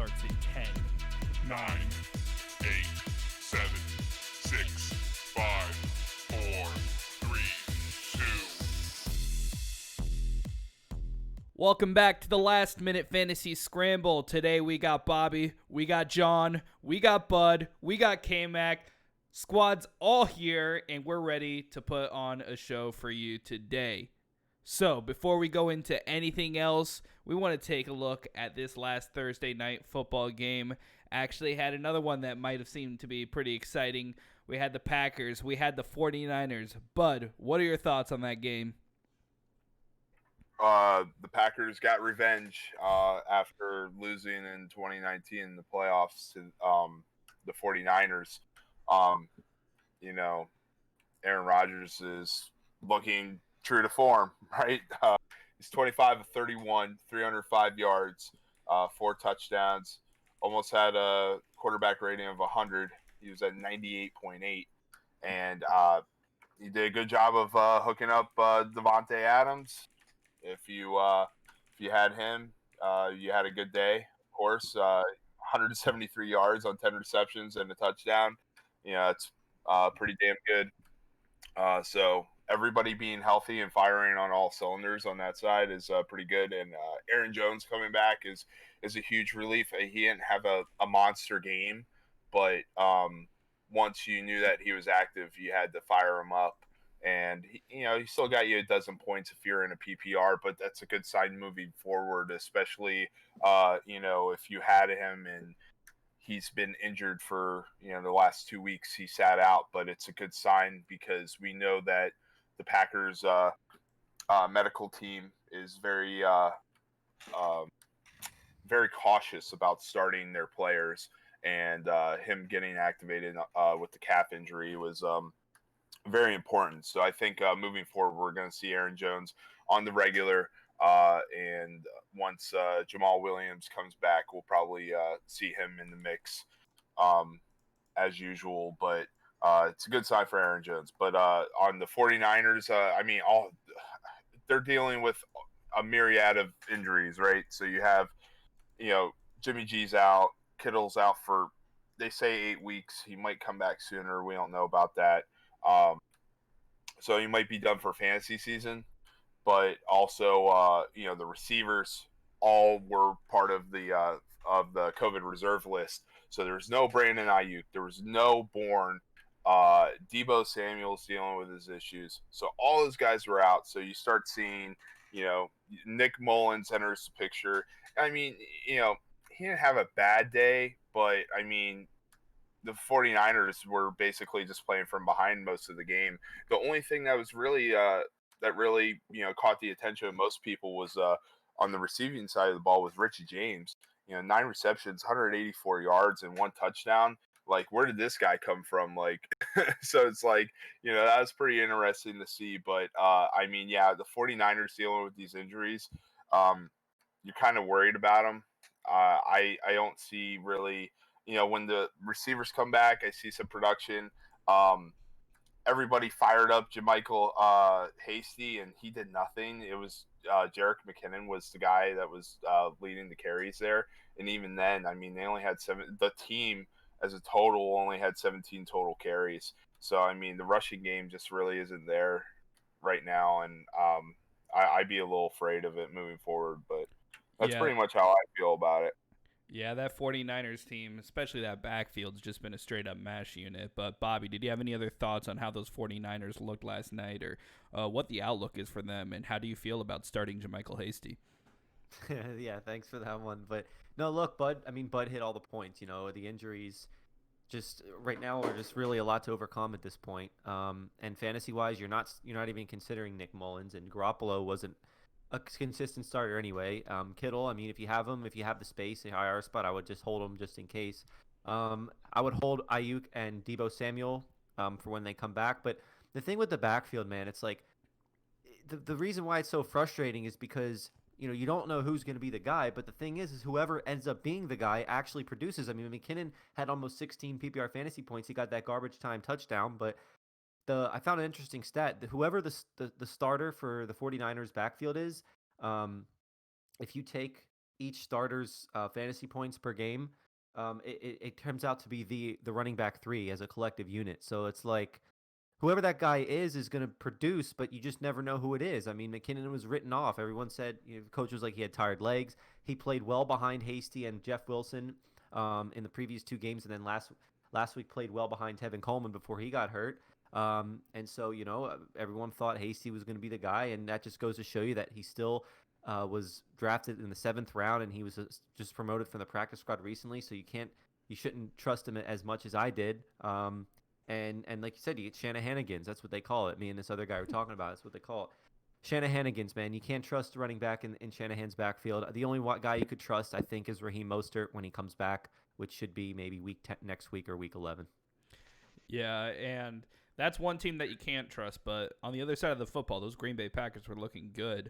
starts in 10, 9, 8, 7, 6, 5, 4, 3, 2. Welcome back to the Last Minute Fantasy Scramble. Today we got Bobby, we got John, we got Bud, we got K-Mac. Squad's all here, and we're ready to put on a show for you today. So, before we go into anything else, we want to take a look at this last Thursday night football game. Actually had another one that might have seemed to be pretty exciting. We had the Packers, we had the 49ers. Bud, what are your thoughts on that game? The Packers got revenge after losing in 2019 in the playoffs to the 49ers. Aaron Rodgers is looking true to form, right? He's 25 of 31, 305 yards, 4 touchdowns, almost had a quarterback rating of 100. He was at 98.8, and he did a good job of hooking up Devontae Adams. If you had him, you had a good day. Of course, 173 yards on 10 receptions and a touchdown. It's pretty damn good. So everybody being healthy and firing on all cylinders on that side is pretty good. And Aaron Jones coming back is a huge relief. He didn't have a monster game, but once you knew that he was active, you had to fire him up. And he still got you a dozen points if you're in a PPR, but that's a good sign moving forward, especially if you had him and he's been injured for the last 2 weeks. He sat out, but it's a good sign because we know that the Packers medical team is very very cautious about starting their players, and him getting activated with the calf injury was very important. So I think moving forward, we're going to see Aaron Jones on the regular. And once Jamal Williams comes back, we'll probably see him in the mix as usual. But it's a good sign for Aaron Jones. But on the 49ers, they're dealing with a myriad of injuries, right? So you have, Jimmy G's out, Kittle's out for, they say 8 weeks. He might come back sooner. We don't know about that. So he might be done for fantasy season, but also, the receivers all were part of the COVID reserve list. So there's no Brandon Ayuk, there was no Bourne, Debo Samuel's dealing with his issues. So all those guys were out. So you start seeing, Nick Mullins enters the picture. I mean, he didn't have a bad day, but I mean, the 49ers were basically just playing from behind most of the game. The only thing that was really caught the attention of most people was on the receiving side of the ball with Richie James. 9 receptions, 184 yards, and 1 touchdown. Like, where did this guy come from? Like, so it's like, that was pretty interesting to see. But the 49ers dealing with these injuries, you're kind of worried about them. I don't see really. When the receivers come back, I see some production. Everybody fired up JaMychal Hasty, and he did nothing. It was Jerick McKinnon was the guy that was leading the carries there. And even then, I mean, they only had 7. The team as a total only had 17 total carries. So, I mean, the rushing game just really isn't there right now. And I'd be a little afraid of it moving forward. But that's pretty much how I feel about it. Yeah, that 49ers team, especially that backfield's just been a straight-up mash unit. But, Bobby, did you have any other thoughts on how those 49ers looked last night, or what the outlook is for them, and how do you feel about starting JaMychal Hasty? Yeah, thanks for that one. But, no, look, Bud hit all the points. The injuries just right now are just really a lot to overcome at this point. And fantasy-wise, you're not even considering Nick Mullins, and Garoppolo wasn't a consistent starter anyway. Kittle, I mean, if you have the space in the IR spot, I would just hold him just in case. I would hold Ayuk and Debo Samuel for when they come back. But the thing with the backfield, man, it's like the reason why it's so frustrating is because you don't know who's going to be the guy. But the thing is whoever ends up being the guy actually produces. I mean, McKinnon had almost 16 PPR fantasy points. He got that garbage time touchdown, but I found an interesting stat. Whoever the starter for the 49ers backfield is, if you take each starter's fantasy points per game, it turns out to be the running back three as a collective unit. So it's like whoever that guy is going to produce, but you just never know who it is. I mean, McKinnon was written off. Everyone said, the coach was like he had tired legs. He played well behind Hasty and Jeff Wilson in the previous two games, and then last week played well behind Tevin Coleman before he got hurt. And so, everyone thought Hasty was going to be the guy, and that just goes to show you that he still was drafted in the 7th round, and he was just promoted from the practice squad recently. So you shouldn't trust him as much as I did. And like you said, you get Shanahanigans. That's what they call it. Me and this other guy were talking about. That's what they call it. Shanahanigans, man. You can't trust running back in Shanahan's backfield. The only guy you could trust, I think, is Raheem Mostert when he comes back, which should be maybe week 10, next week or week 11. Yeah, and that's one team that you can't trust. But on the other side of the football, those Green Bay Packers were looking good.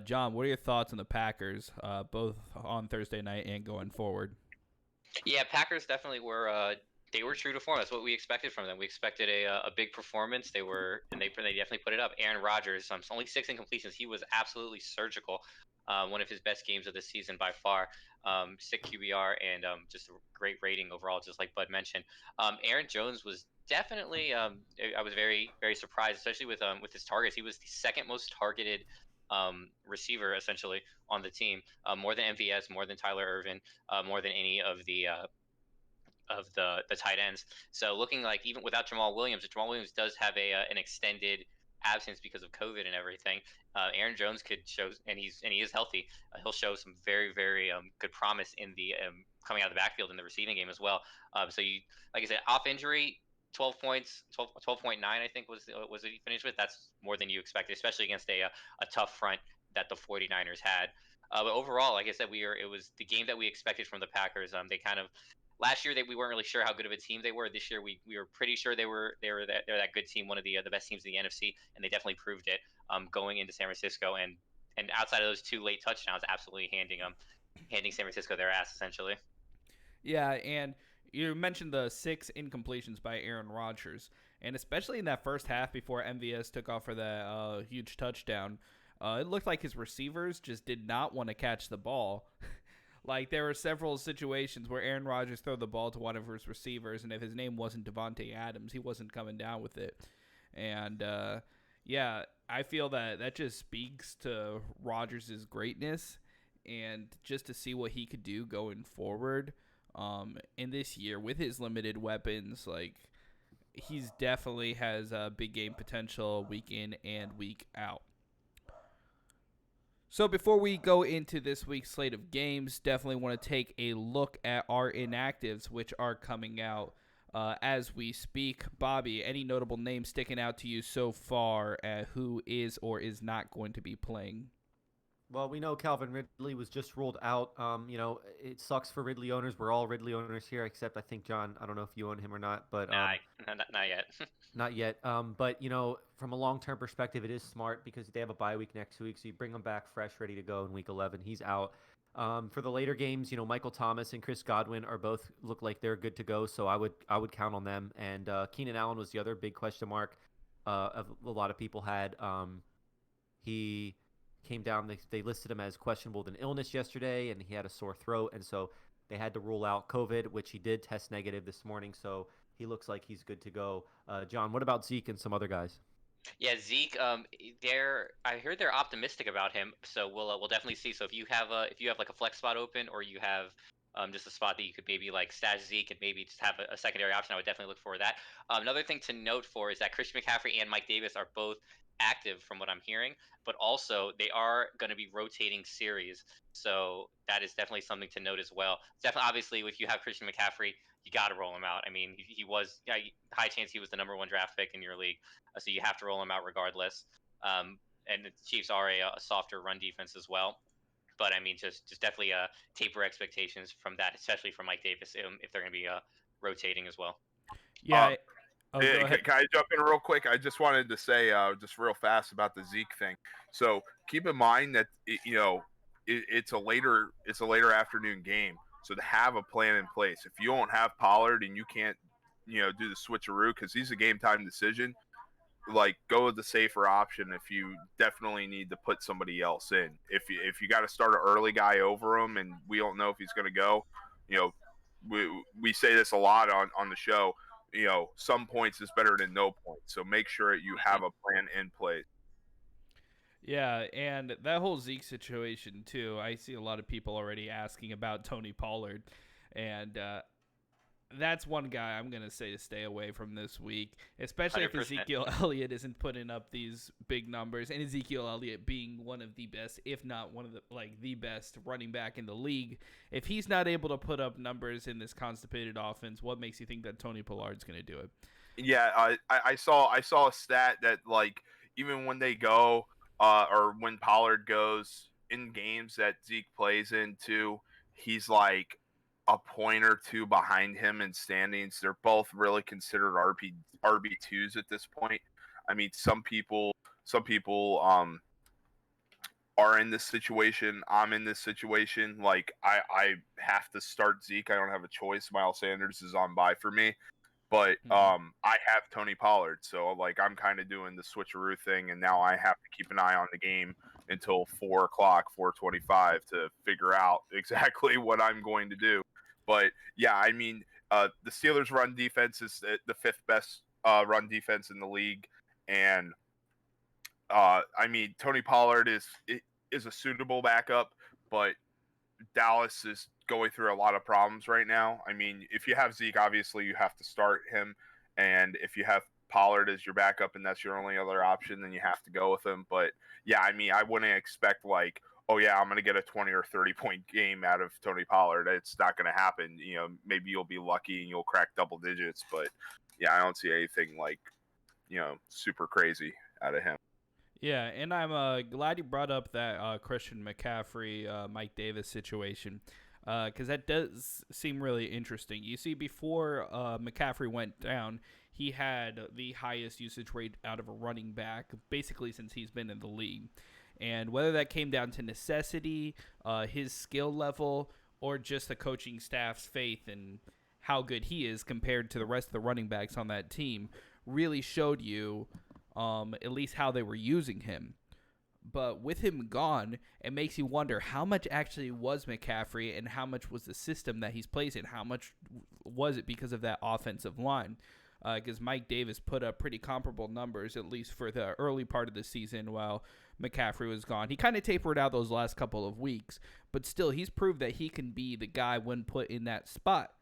John, what are your thoughts on the Packers, both on Thursday night and going forward? Yeah, Packers definitely were. They were true to form. That's what we expected from them. We expected a big performance. They definitely put it up. Aaron Rodgers, only 6 incompletions. He was absolutely surgical. One of his best games of the season by far. 6 QBR and just a great rating overall, just like Bud mentioned. Aaron Jones was definitely. I was very very surprised, especially with his targets. He was the second most targeted receiver essentially on the team, more than MVS, more than Tyler Irvin, more than any of the tight ends. So looking like even without Jamal Williams, if Jamal Williams does have an extended absence because of COVID and everything, Aaron Jones could show, and he is healthy. He'll show some very very good promise in the coming out of the backfield in the receiving game as well. So you, like I said, off injury. 12 points, 12.9, I think was what he finished with. That's more than you expected, especially against a tough front that the 49ers had. But overall, like I said, it was the game that we expected from the Packers. They kind of last year we weren't really sure how good of a team they were. This year we were pretty sure they're that good team, one of the best teams in the NFC, and they definitely proved it going into San Francisco and outside of those 2 late touchdowns, absolutely handing San Francisco their ass essentially. Yeah, and you mentioned the 6 incompletions by Aaron Rodgers, and especially in that first half before MVS took off for that huge touchdown, it looked like his receivers just did not want to catch the ball. Like, there were several situations where Aaron Rodgers threw the ball to one of his receivers, and if his name wasn't Devontae Adams, he wasn't coming down with it. And, yeah, I feel that just speaks to Rodgers' greatness, and just to see what he could do going forward in this year with his limited weapons. Like, he's definitely has a big game potential week in and week out. So before we go into this week's slate of games, definitely want to take a look at our inactives, which are coming out as we speak. Bobby, any notable names sticking out to you so far who is or is not going to be playing? Well, we know Calvin Ridley was just ruled out. It sucks for Ridley owners. We're all Ridley owners here, except I think John. I don't know if you own him or not, but Not yet. not yet. But from a long-term perspective, it is smart because they have a bye week next week, so you bring him back fresh, ready to go in week 11. He's out. For the later games, Michael Thomas and Chris Godwin are both look like they're good to go, so I would count on them. And Keenan Allen was the other big question mark of a lot of people had. He came down. They listed him as questionable with an illness yesterday, and he had a sore throat, and so they had to rule out COVID, which he did test negative this morning. So he looks like he's good to go. John, what about Zeke and some other guys? Yeah, Zeke. I heard they're optimistic about him, so we'll definitely see. So if you have like a flex spot open, or you have just a spot that you could maybe like stash Zeke and maybe just have a secondary option, I would definitely look for that. Another thing to note for is that Christian McCaffrey and Mike Davis are both active from what I'm hearing, but also they are going to be rotating series, so that is definitely something to note as well. Definitely, obviously, if you have Christian McCaffrey, you got to roll him out. I mean, he was high chance he was the number 1 draft pick in your league. So you have to roll him out regardless. And the Chiefs are a softer run defense as well. But I mean, just definitely taper expectations from that, especially from Mike Davis, if they're going to be rotating as well. Yeah. Go ahead. Can I jump in real quick? I just wanted to say just real fast about the Zeke thing. So keep in mind that it's a later afternoon game. So to have a plan in place, if you don't have Pollard and you can't do the switcheroo because he's a game time decision, like go with the safer option if you definitely need to put somebody else in. If you got to start an early guy over him, and we don't know if he's going to go, you know, we say this a lot on the show. You know, some points is better than no points. So make sure you have a plan in place. Yeah, and that whole Zeke situation too. I see a lot of people already asking about Tony Pollard, and that's one guy I'm gonna say to stay away from this week, especially if 100%. Ezekiel Elliott isn't putting up these big numbers, and Ezekiel Elliott being one of the best, if not one of the best running back in the league. If he's not able to put up numbers in this constipated offense, what makes you think that Tony Pollard's gonna do it? Yeah, I saw a stat that like even when they go or when Pollard goes in games that Zeke plays into, he's like a point or two behind him in standings. They're both really considered RB2s at this point. I mean, some people are in this situation. I'm in this situation. Like I have to start Zeke. I don't have a choice. Miles Sanders is on bye for me. But I have Tony Pollard, so like I'm kind of doing the switcheroo thing, and now I have to keep an eye on the game until 4:00, 4:25 to figure out exactly what I'm going to do. But yeah, I mean, the Steelers' run defense is the fifth best run defense in the league, and I mean Tony Pollard is a suitable backup, but Dallas is going through a lot of problems right now. I mean, if you have Zeke, obviously you have to start him, and if you have Pollard as your backup and that's your only other option, then you have to go with him. But yeah, I mean, I wouldn't expect like, oh yeah, I'm going to get a 20 or 30 point game out of Tony Pollard. It's not going to happen. You know, maybe you'll be lucky and you'll crack double digits, but yeah, I don't see anything like, super crazy out of him. Yeah, and I'm glad you brought up that Christian McCaffrey, Mike Davis situation, because that does seem really interesting. You see, before McCaffrey went down, he had the highest usage rate out of a running back, basically since he's been in the league. And whether that came down to necessity, his skill level, or just the coaching staff's faith in how good he is compared to the rest of the running backs on that team, really showed you at least how they were using him. But with him gone, it makes you wonder how much actually was McCaffrey and how much was the system that he's placed in. How much was it because of that offensive line? Because Mike Davis put up pretty comparable numbers, at least for the early part of the season while McCaffrey was gone. He kind of tapered out those last couple of weeks, but still, he's proved that he can be the guy when put in that spot.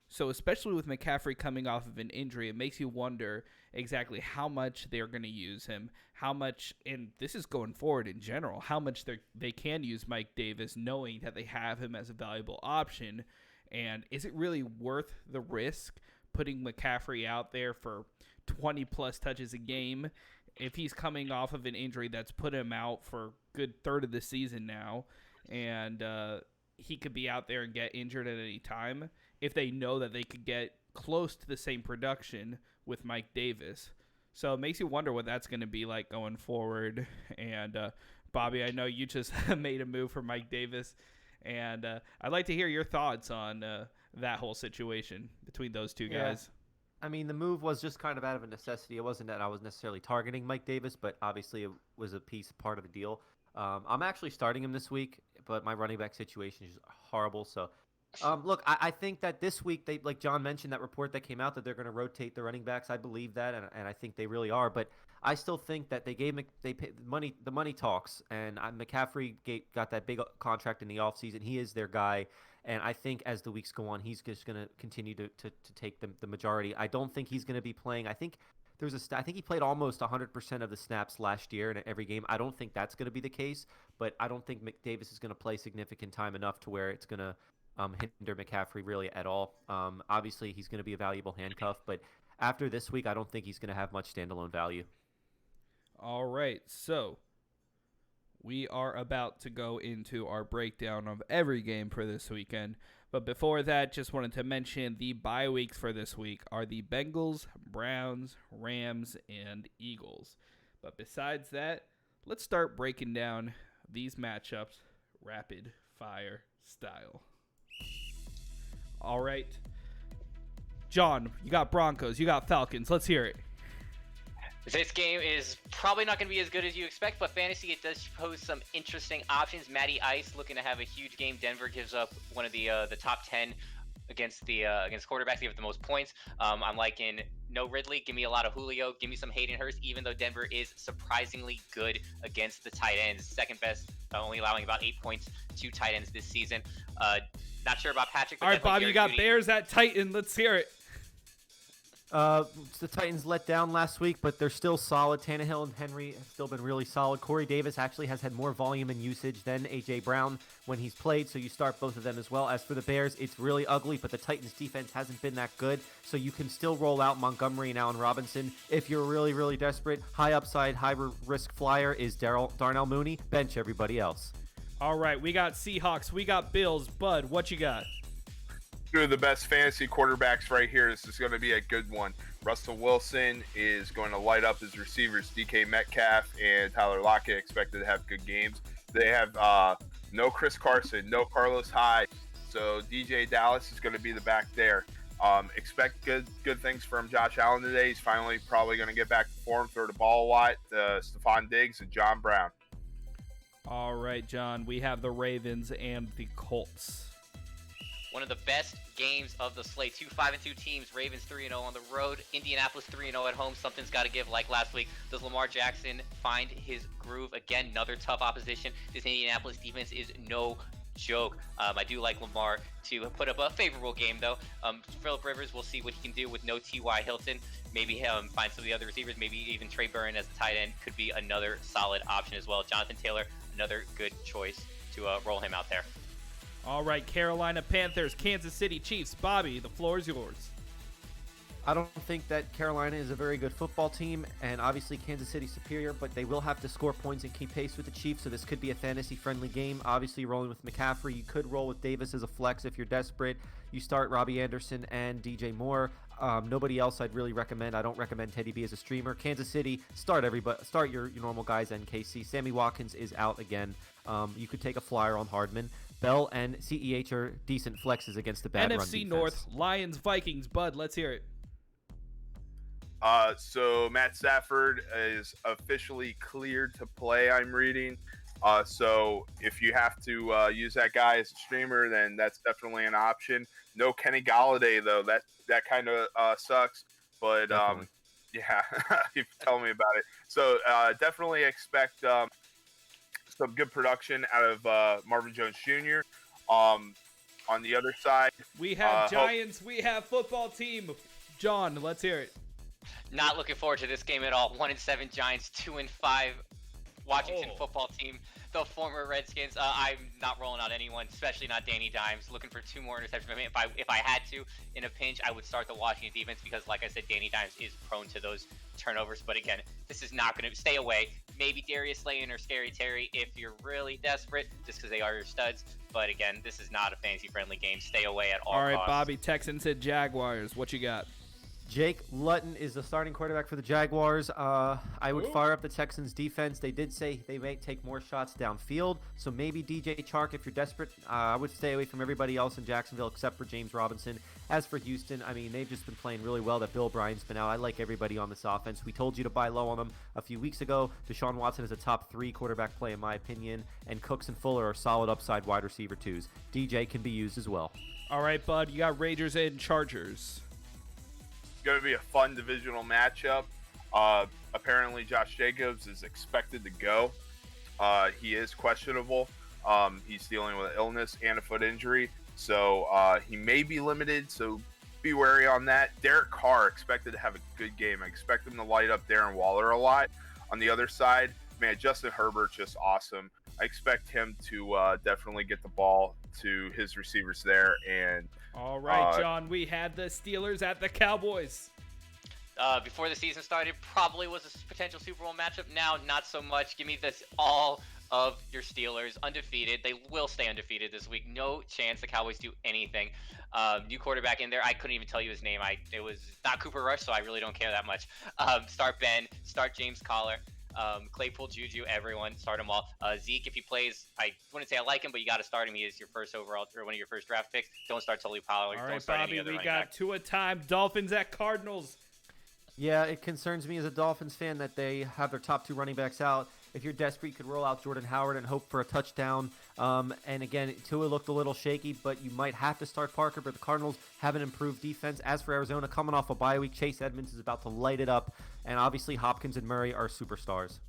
So especially with McCaffrey coming off of an injury, it makes you wonder exactly how much they're going to use him, how much, and this is going forward in general, how much they can use Mike Davis knowing that they have him as a valuable option. And is it really worth the risk putting McCaffrey out there for 20-plus touches a game if he's coming off of an injury that's put him out for a good third of the season now, and he could be out there and get injured at any time if they know that they could get close to the same production with Mike Davis. So it makes you wonder what that's going to be like going forward. And Bobby, I know you just made a move for Mike Davis, and I'd like to hear your thoughts on that whole situation between those two guys. I mean, the move was just kind of out of a necessity. It wasn't that I was necessarily targeting Mike Davis, but obviously it was a part of the deal. I'm actually starting him this week, but my running back situation is horrible. So, look, I think that this week, they, like John mentioned, that report that came out that they're going to rotate the running backs. I believe that, and I think they really are. But I still think that they paid money. The money talks, and McCaffrey got that big contract in the offseason. He is their guy. And I think as the weeks go on, he's just going to continue to take the majority. I don't think he's going to be playing. I think I think he played almost 100% of the snaps last year in every game. I don't think that's going to be the case, but I don't think McDavis is going to play significant time enough to where it's going to hinder McCaffrey really at all. Obviously, he's going to be a valuable handcuff, but after this week, I don't think he's going to have much standalone value. All right, so we are about to go into our breakdown of every game for this weekend. But before that, just wanted to mention the bye weeks for this week are the Bengals, Browns, Rams, and Eagles. But besides that, let's start breaking down these matchups rapid fire style. All right. John, you got Broncos, you got Falcons. Let's hear it. This game is probably not going to be as good as you expect, but fantasy, it does pose some interesting options. Matty Ice looking to have a huge game. Denver gives up one of the top 10 against quarterbacks. They give up the most points. I'm liking no Ridley. Give me a lot of Julio. Give me some Hayden Hurst, even though Denver is surprisingly good against the tight ends. Second best, only allowing about 8 points to tight ends this season. Not sure about Patrick. But All right, Bobby, Jerry you got Jeudy. Bears at Titan. Let's hear it. The Titans let down last week, but they're still solid. Tannehill and Henry have still been really solid. Corey Davis actually has had more volume and usage than A.J. Brown when he's played, so you start both of them as well. As for the Bears, it's really ugly, but the Titans' defense hasn't been that good, so you can still roll out Montgomery and Allen Robinson. If you're really, really desperate, high upside, high risk flyer is Darnell Mooney. Bench everybody else. All right, we got Seahawks. We got Bills. Bud, what you got? Two of the best fantasy quarterbacks right here. This is going to be a good one. Russell Wilson is going to light up his receivers. DK Metcalf and Tyler Lockett expected to have good games. They have no Chris Carson, no Carlos Hyde. So DJ Dallas is going to be the back there. Expect good things from Josh Allen today. He's finally probably going to get back to form, throw the ball a lot. Stephon Diggs and John Brown. All right, John. We have the Ravens and the Colts. One of the best games of the slate. 2 5-2 teams. Ravens 3-0 on the road. Indianapolis 3-0 at home. Something's got to give like last week. Does Lamar Jackson find his groove again? Another tough opposition. This Indianapolis defense is no joke. I do like Lamar to put up a favorable game though. Phillip Rivers, we'll see what he can do with no T.Y. Hilton. Maybe find some of the other receivers. Maybe even Trey Burton as a tight end could be another solid option as well. Jonathan Taylor, another good choice to roll him out there. All right, Carolina Panthers, Kansas City Chiefs. Bobby, the floor is yours. I don't think that Carolina is a very good football team, and obviously Kansas City's superior, but they will have to score points and keep pace with the Chiefs, so this could be a fantasy-friendly game. Obviously, rolling with McCaffrey. You could roll with Davis as a flex if you're desperate. You start Robbie Anderson and DJ Moore. Nobody else I'd really recommend. I don't recommend Teddy B as a streamer. Kansas City, start your normal guys and KC. Sammy Watkins is out again. You could take a flyer on Hardman. Bell and CEH are decent flexes against the bad run defense. NFC North, Lions, Vikings. Bud, let's hear it. So Matt Stafford is officially cleared to play, I'm reading. So if you have to use that guy as a streamer, then that's definitely an option. No Kenny Galladay, though. That kind of sucks. But, yeah, you tell me about it. So definitely expect some good production out of Marvin Jones Jr. On the other side, we have Giants. We have football team. John, let's hear it. Not looking forward to this game at all. 1-7 Giants, 2-5 Washington football team. The former Redskins. I'm not rolling out anyone, especially not Danny Dimes. Looking for 2 more interceptions. I mean, if I had to in a pinch, I would start the Washington defense because, like I said, Danny Dimes is prone to those turnovers. But again, this is not going to stay away. Maybe Darius Slayton or Scary Terry if you're really desperate, just because they are your studs. But again, this is not a fantasy-friendly game. Stay away at all costs. All right, Bobby, Texans at Jaguars. What you got? Jake Luton is the starting quarterback for the Jaguars. I would fire up the Texans defense. They did say they may take more shots downfield, so maybe DJ Chark if you're desperate. I would stay away from everybody else in Jacksonville except for James Robinson. As for Houston, I mean, they've just been playing really well. That Bill Bryant's been out. I like everybody on this offense. We told you to buy low on them a few weeks ago. Deshaun Watson is a top 3 quarterback play in my opinion, and Cooks and Fuller are solid upside wide receiver 2s. DJ can be used as well. All right, Bud, you got Rangers and Chargers. Going to be a fun divisional matchup. Apparently, Josh Jacobs is expected to go. He is questionable. He's dealing with illness and a foot injury, so he may be limited. So be wary on that. Derek Carr expected to have a good game. I expect him to light up Darren Waller a lot. On the other side, man, Justin Herbert just awesome. I expect him to definitely get the ball to his receivers there. And all right, John, we had the Steelers at the Cowboys. Before the season started, probably was a potential Super Bowl matchup. Now, not so much. Give me this all of your Steelers undefeated. They will stay undefeated this week. No chance the Cowboys do anything. New quarterback in there. I couldn't even tell you his name. It was not Cooper Rush, so I really don't care that much. Start Ben. Start James Collar. Claypool, Juju, everyone, start them all. Zeke, if he plays, I wouldn't say I like him, but you got to start him. He is your first overall or one of your first draft picks. Don't start Tully Pollard. All Don't right, start Bobby, any other we running got back. 2 at time. Dolphins at Cardinals. Yeah, it concerns me as a Dolphins fan that they have their top 2 running backs out. If you're desperate, you could roll out Jordan Howard and hope for a touchdown. And again, Tua looked a little shaky, but you might have to start Parker. But the Cardinals have an improved defense. As for Arizona, coming off a bye week, Chase Edmonds is about to light it up. And obviously, Hopkins and Murray are superstars.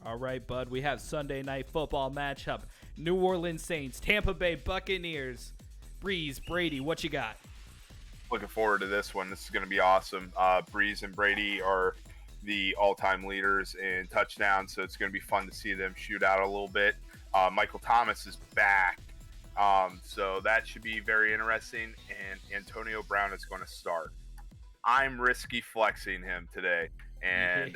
All right, bud. We have Sunday night football matchup. New Orleans Saints, Tampa Bay Buccaneers. Breeze, Brady, what you got? Looking forward to this one. This is going to be awesome. Breeze and Brady are the all-time leaders in touchdowns, so it's going to be fun to see them shoot out a little bit. Michael Thomas is back, so that should be very interesting, and Antonio Brown is going to start. I'm risky flexing him today, and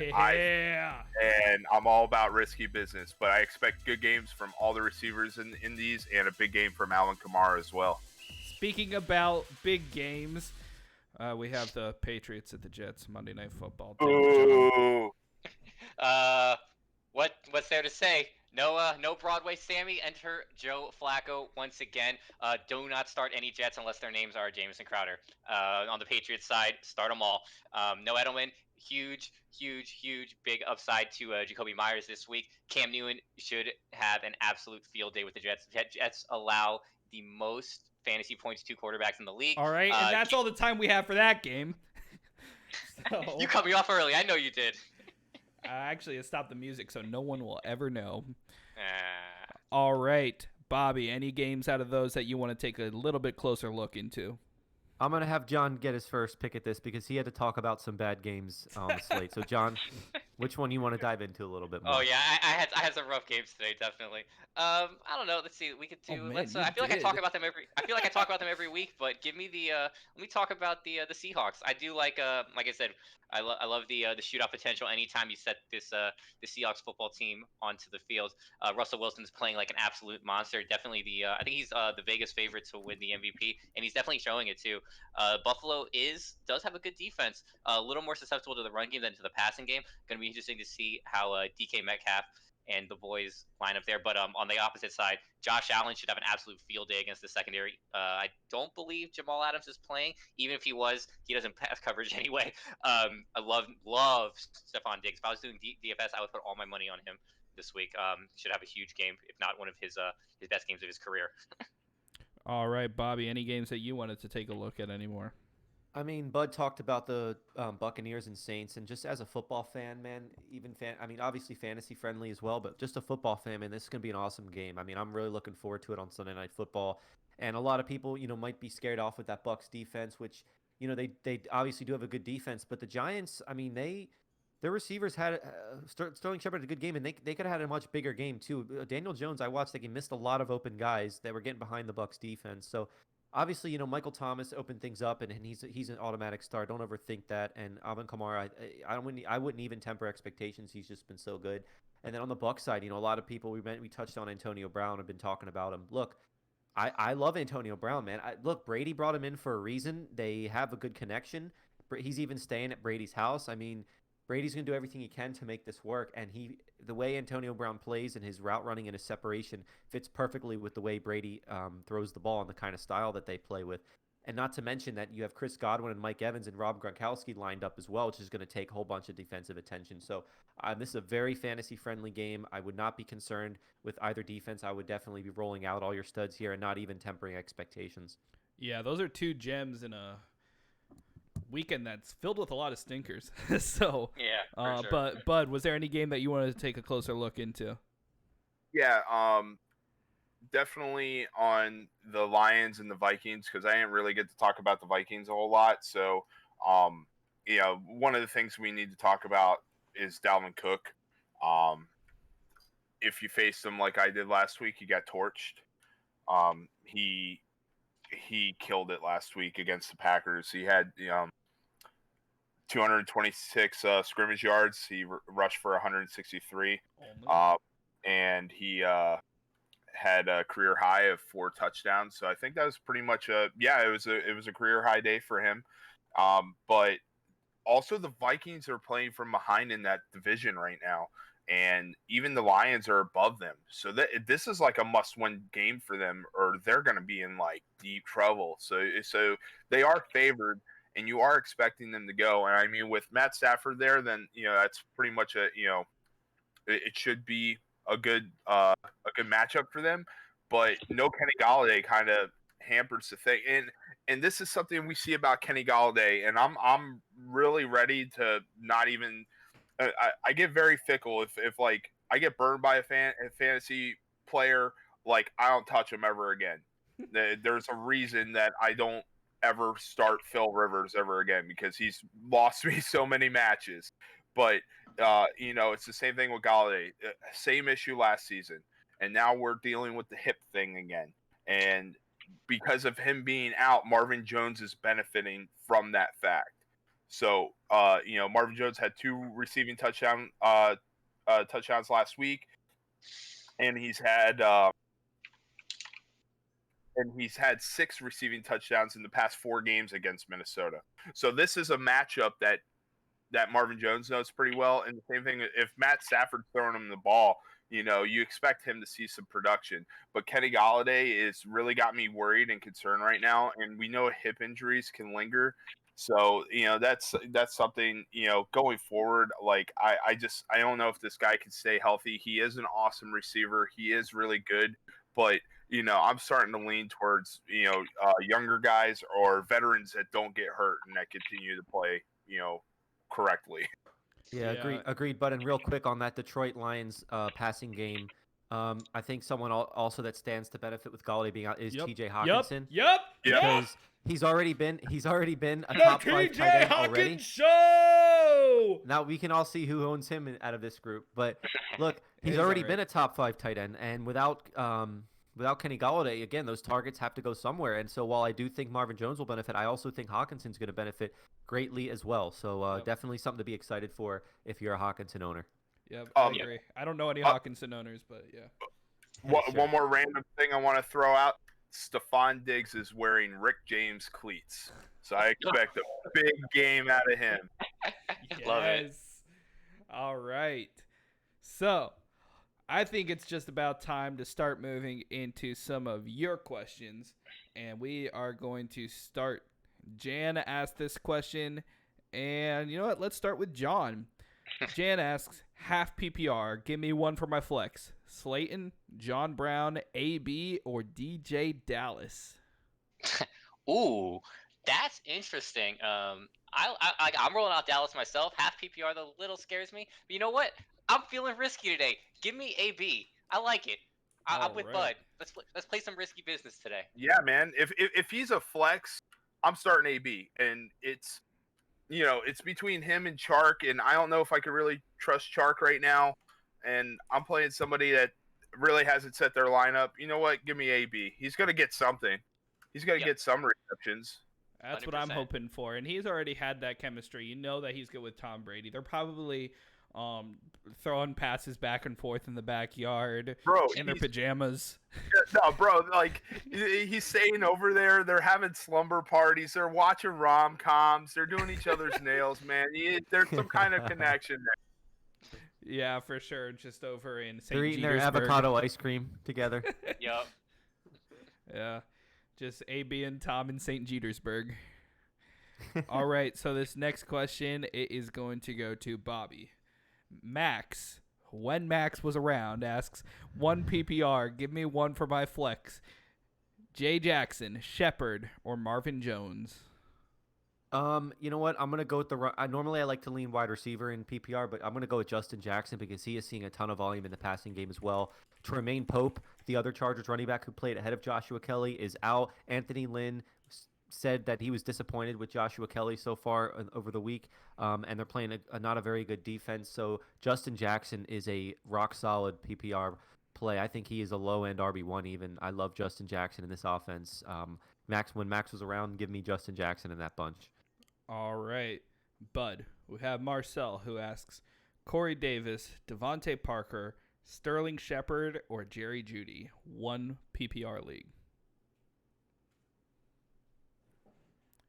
I'm all about risky business, but I expect good games from all the receivers in these, and a big game from Alvin Kamara as well. Speaking about big games, we have the Patriots at the Jets Monday Night Football. Ooh. What's there to say? No Broadway Sammy. Enter Joe Flacco once again. Do not start any Jets unless their names are Jamison Crowder. On the Patriots side, start them all. No Edelman. Huge, big upside to Jacoby Myers this week. Cam Newton should have an absolute field day with the Jets. Jets allow the most fantasy points to quarterbacks in the league. All right, and that's all the time we have for that game. So, you cut me off early. I know you did. Actually, I stopped the music so no one will ever know. All right, Bobby, any games out of those that you want to take a little bit closer look into? I'm going to have John get his first pick at this because he had to talk about some bad games on the slate. So, John, which one you want to dive into a little bit more? Oh yeah, I had some rough games today, definitely. I don't know. Let's see. We could do. Man, let's. you I feel like I did. talk about them every. I feel like I talk about them every week. But give me the. Let me talk about the Seahawks. I do like. Like I said, I love the shootout potential. Anytime you set this the Seahawks football team onto the field, Russell Wilson's playing like an absolute monster. Definitely the. I think he's the Vegas favorite to win the MVP, and he's definitely showing it too. Buffalo does have a good defense. A little more susceptible to the run game than to the passing game. Going to be interesting to see how DK Metcalf and the boys line up there. But on the opposite side, Josh Allen should have an absolute field day against the secondary. I don't believe Jamal Adams is playing. Even if he was, he doesn't pass coverage anyway. I love Stephon Diggs. If I was doing DFS, I would put all my money on him this week. Should have a huge game, if not one of his best games of his career. All right, Bobby, any games that you wanted to take a look at anymore? I mean, Bud talked about the Buccaneers and Saints, and just as a football fan, man, obviously fantasy friendly as well, but just a football fan, man, this is gonna be an awesome game. I mean, I'm really looking forward to it on Sunday Night Football, and a lot of people, might be scared off with that Bucs defense, which, they obviously do have a good defense, but the Giants, I mean, their receivers had Sterling Shepard had a good game, and they could have had a much bigger game too. Daniel Jones, I watched, he missed a lot of open guys that were getting behind the Bucs defense, so. Obviously, Michael Thomas opened things up, and he's an automatic start. Don't overthink that. And Alvin Kamara, I wouldn't even temper expectations. He's just been so good. And then on the Bucs side, a lot of people we touched on Antonio Brown, have been talking about him. Look, I love Antonio Brown, man. Look, Brady brought him in for a reason. They have a good connection. He's even staying at Brady's house. I mean, Brady's going to do everything he can to make this work, and the way Antonio Brown plays and his route running and his separation fits perfectly with the way Brady throws the ball and the kind of style that they play with. And not to mention that you have Chris Godwin and Mike Evans and Rob Gronkowski lined up as well, which is going to take a whole bunch of defensive attention. So this is a very fantasy-friendly game. I would not be concerned with either defense. I would definitely be rolling out all your studs here and not even tempering expectations. Yeah, those are two gems in a weekend that's filled with a lot of stinkers. So yeah, for sure. But Bud, was there any game that you wanted to take a closer look into? Yeah, definitely on the Lions and the Vikings, because I didn't really get to talk about the Vikings a whole lot. So, one of the things we need to talk about is Dalvin Cook. If you faced him like I did last week, he got torched. He killed it last week against the Packers. He had 226 scrimmage yards. He rushed for 163, and he had a career high of 4 touchdowns. So I think that was pretty much it was a career high day for him. But also the Vikings are playing from behind in that division right now, and even the Lions are above them. So this is like a must-win game for them, or they're going to be in like deep trouble. So they are favored. and you are expecting them to go. And I mean, with Matt Stafford there, then that's pretty much it should be a good matchup for them. But no Kenny Galladay kind of hampers the thing, and this is something we see about Kenny Galladay, and I'm really ready to not even. I get very fickle if like I get burned by a fantasy player, like I don't touch him ever again. There's a reason that I don't ever start Phil Rivers ever again because he's lost me so many matches. But it's the same thing with Galladay. Same issue last season, and now we're dealing with the hip thing again. And because of him being out, Marvin Jones is benefiting from that fact. So, Marvin Jones had 2 receiving touchdowns last week, and he's had 6 receiving touchdowns in the past 4 games against Minnesota. So this is a matchup that Marvin Jones knows pretty well. And the same thing, if Matt Stafford's throwing him the ball, you expect him to see some production. But Kenny Galladay is really got me worried and concerned right now. And we know hip injuries can linger. So, that's something, going forward, like I don't know if this guy can stay healthy. He is an awesome receiver. He is really good. But, I'm starting to lean towards, younger guys or veterans that don't get hurt and that continue to play, correctly. Yeah, agreed. But and real quick on that Detroit Lions passing game, I think someone also that stands to benefit with Galladay being out is T.J. Hawkinson. Yep. Because he's already been a top 5 tight end already. Show. Now we can all see who owns him out of this group. But look, he's He's already alright. been a top 5 tight end, and without Kenny Galladay, again, those targets have to go somewhere. And so while I do think Marvin Jones will benefit, I also think Hawkinson's going to benefit greatly as well. So definitely something to be excited for if you're a Hawkinson owner. Yep, I agree. I don't know any Hawkinson owners, but yeah. One more random thing I want to throw out. Stephon Diggs is wearing Rick James cleats. So I expect a big game out of him. Love it. Yes. All right. So I think it's just about time to start moving into some of your questions. And we are going to start. Jan asked this question. And you know what? Let's start with John. Jan asks, half PPR. Give me one for my flex. Slayton, John Brown, AB, or DJ Dallas? Ooh, that's interesting. I'm rolling out Dallas myself. Half PPR, though, a little scares me. But you know what? I'm feeling risky today. Give me AB. I like it. I'm with Alright. Bud. Let's play some risky business today. Yeah, man. If he's a flex, I'm starting AB, and it's between him and Chark, and I don't know if I could really trust Chark right now. And I'm playing somebody that really hasn't set their lineup. You know what? Give me AB. He's gonna get something. He's gonna get some receptions. That's what I'm 100%. hoping for. And he's already had that chemistry. You know that he's good with Tom Brady. They're probably throwing passes back and forth in the backyard in their pajamas. No, bro, like he's staying over there. They're having slumber parties. They're watching rom-coms. They're doing each other's nails, man. There's some kind of connection there. Yeah, for sure. Just over in St. They're eating their Petersburg. avocado ice cream together. Yup. Yeah, just AB and Tom in St. Petersburg. All right, so this next question is going to go to Bobby. Max, when Max was around, asks, one PPR, give me one for my flex. Jay Jackson, Shepard, or Marvin Jones? You know what? I'm gonna go with normally I like to lean wide receiver in PPR, but I'm gonna go with Justin Jackson because he is seeing a ton of volume in the passing game as well. Tremaine Pope, the other Chargers running back who played ahead of Joshua Kelly, is out. Anthony Lynn said that he was disappointed with Joshua Kelly so far over the week, and they're playing not a very good defense. So Justin Jackson is a rock solid PPR play. I think he is a low end RB1 even. I love Justin Jackson in this offense. When Max was around, give me Justin Jackson in that bunch. All right, Bud. We have Marcel who asks, Corey Davis, Devontae Parker, Sterling Shepard, or Jerry Jeudy, one PPR league.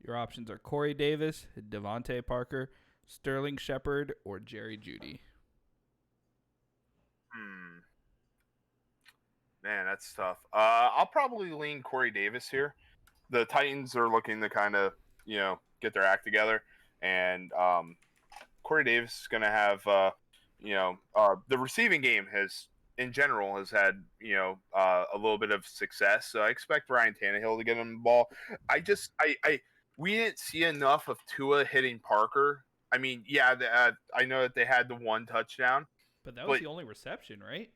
Your options are Corey Davis, Devontae Parker, Sterling Shepard, or Jerry Jeudy. Man, that's tough. I'll probably lean Corey Davis here. The Titans are looking to kind of, get their act together. And Corey Davis is going to have, the receiving game in general has had, a little bit of success. So I expect Ryan Tannehill to get him the ball. We didn't see enough of Tua hitting Parker. I mean, yeah, I know that they had the one touchdown, But that was the only reception, right?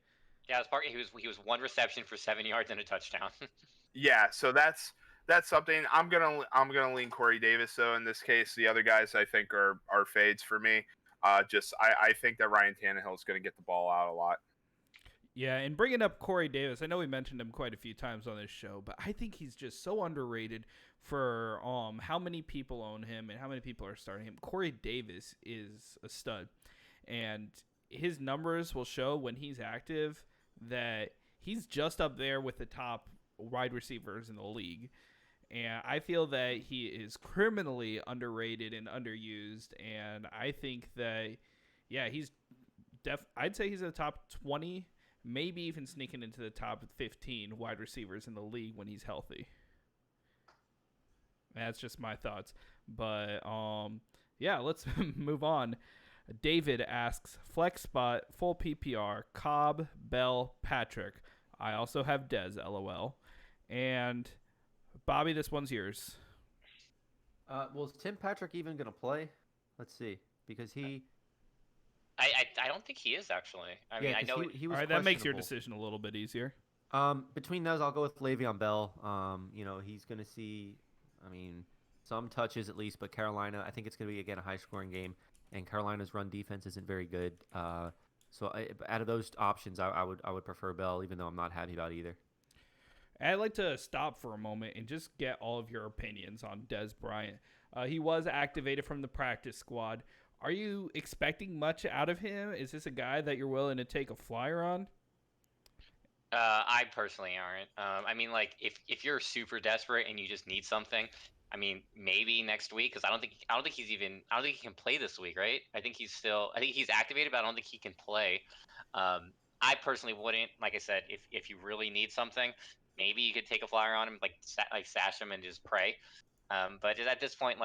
Yeah, he was 1 reception for 7 yards and a touchdown. yeah. So that's something I'm gonna lean Corey Davis though in this case. The other guys I think are fades for me. I think that Ryan Tannehill is gonna get the ball out a lot. Yeah, and bringing up Corey Davis, I know we mentioned him quite a few times on this show, but I think he's just so underrated for how many people own him and how many people are starting him. Corey Davis is a stud, and his numbers will show when he's active that he's just up there with the top wide receivers in the league. And I feel that he is criminally underrated and underused, and I think that, yeah, I'd say he's a top 20, maybe even sneaking into the top 15 wide receivers in the league when he's healthy. That's just my thoughts. But, yeah, let's move on. David asks, flex spot, full PPR, Cobb, Bell, Patrick. I also have Dez, LOL. And, Bobby, this one's yours. Well, is Tim Patrick even going to play? Let's see. Because he... I don't think he is, actually. I mean, I know he was all right, that makes your questionable. decision a little bit easier. Between those, I'll go with Le'Veon Bell. He's going to see, some touches at least, but Carolina, I think it's going to be, again, a high-scoring game, and Carolina's run defense isn't very good. So out of those options, I would prefer Bell, even though I'm not happy about either. I'd like to stop for a moment and just get all of your opinions on Dez Bryant. He was activated from the practice squad. Are you expecting much out of him? Is this a guy that you're willing to take a flyer on? I personally aren't. If you're super desperate and you just need something, I mean, maybe next week, because I don't think he can play this week, right? I think he's activated, but I don't think he can play. I personally wouldn't. Like I said, if you really need something, maybe you could take a flyer on him, like stash him and just pray. But at this point,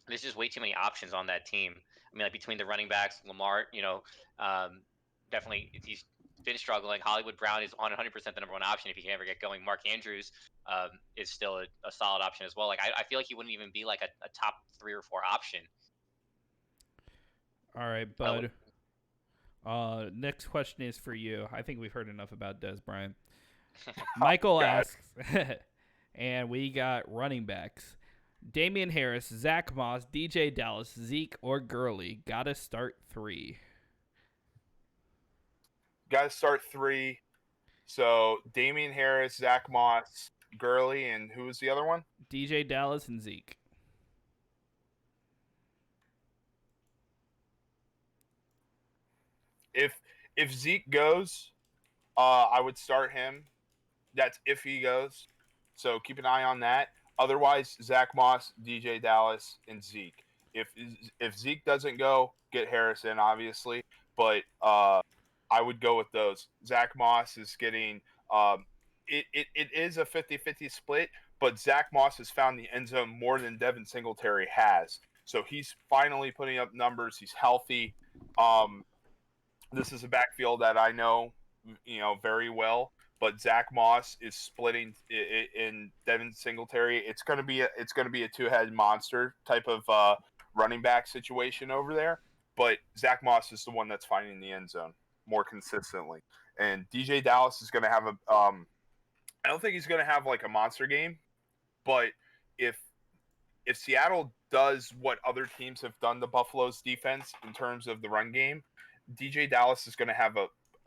there's just way too many options on that team. I mean, between the running backs, Lamar, definitely he's been struggling. Hollywood Brown is on 100% the number one option if he can ever get going. Mark Andrews is still a solid option as well. I feel like he wouldn't even be a top 3 or 4 option. All right, bud. Next question is for you. I think we've heard enough about Dez Bryant. Michael asks, and we got running backs. Damian Harris, Zach Moss, DJ Dallas, Zeke, or Gurley. Gotta start 3. Got to start 3. So Damian Harris, Zach Moss, Gurley, and who was the other one? DJ Dallas and Zeke. If Zeke goes, I would start him. That's if he goes. So keep an eye on that. Otherwise, Zach Moss, DJ Dallas, and Zeke. If Zeke doesn't go, get Harrison, obviously. But I would go with those. Zach Moss is getting it is a 50-50 split, but Zach Moss has found the end zone more than Devin Singletary has. So he's finally putting up numbers. He's healthy. This is a backfield that I know, very well. But Zach Moss is splitting in Devin Singletary. It's gonna be a two-headed monster type of running back situation over there. But Zach Moss is the one that's finding the end zone more consistently. And DJ Dallas is gonna have I don't think he's gonna have a monster game, but if Seattle does what other teams have done to Buffalo's defense in terms of the run game, DJ Dallas is gonna have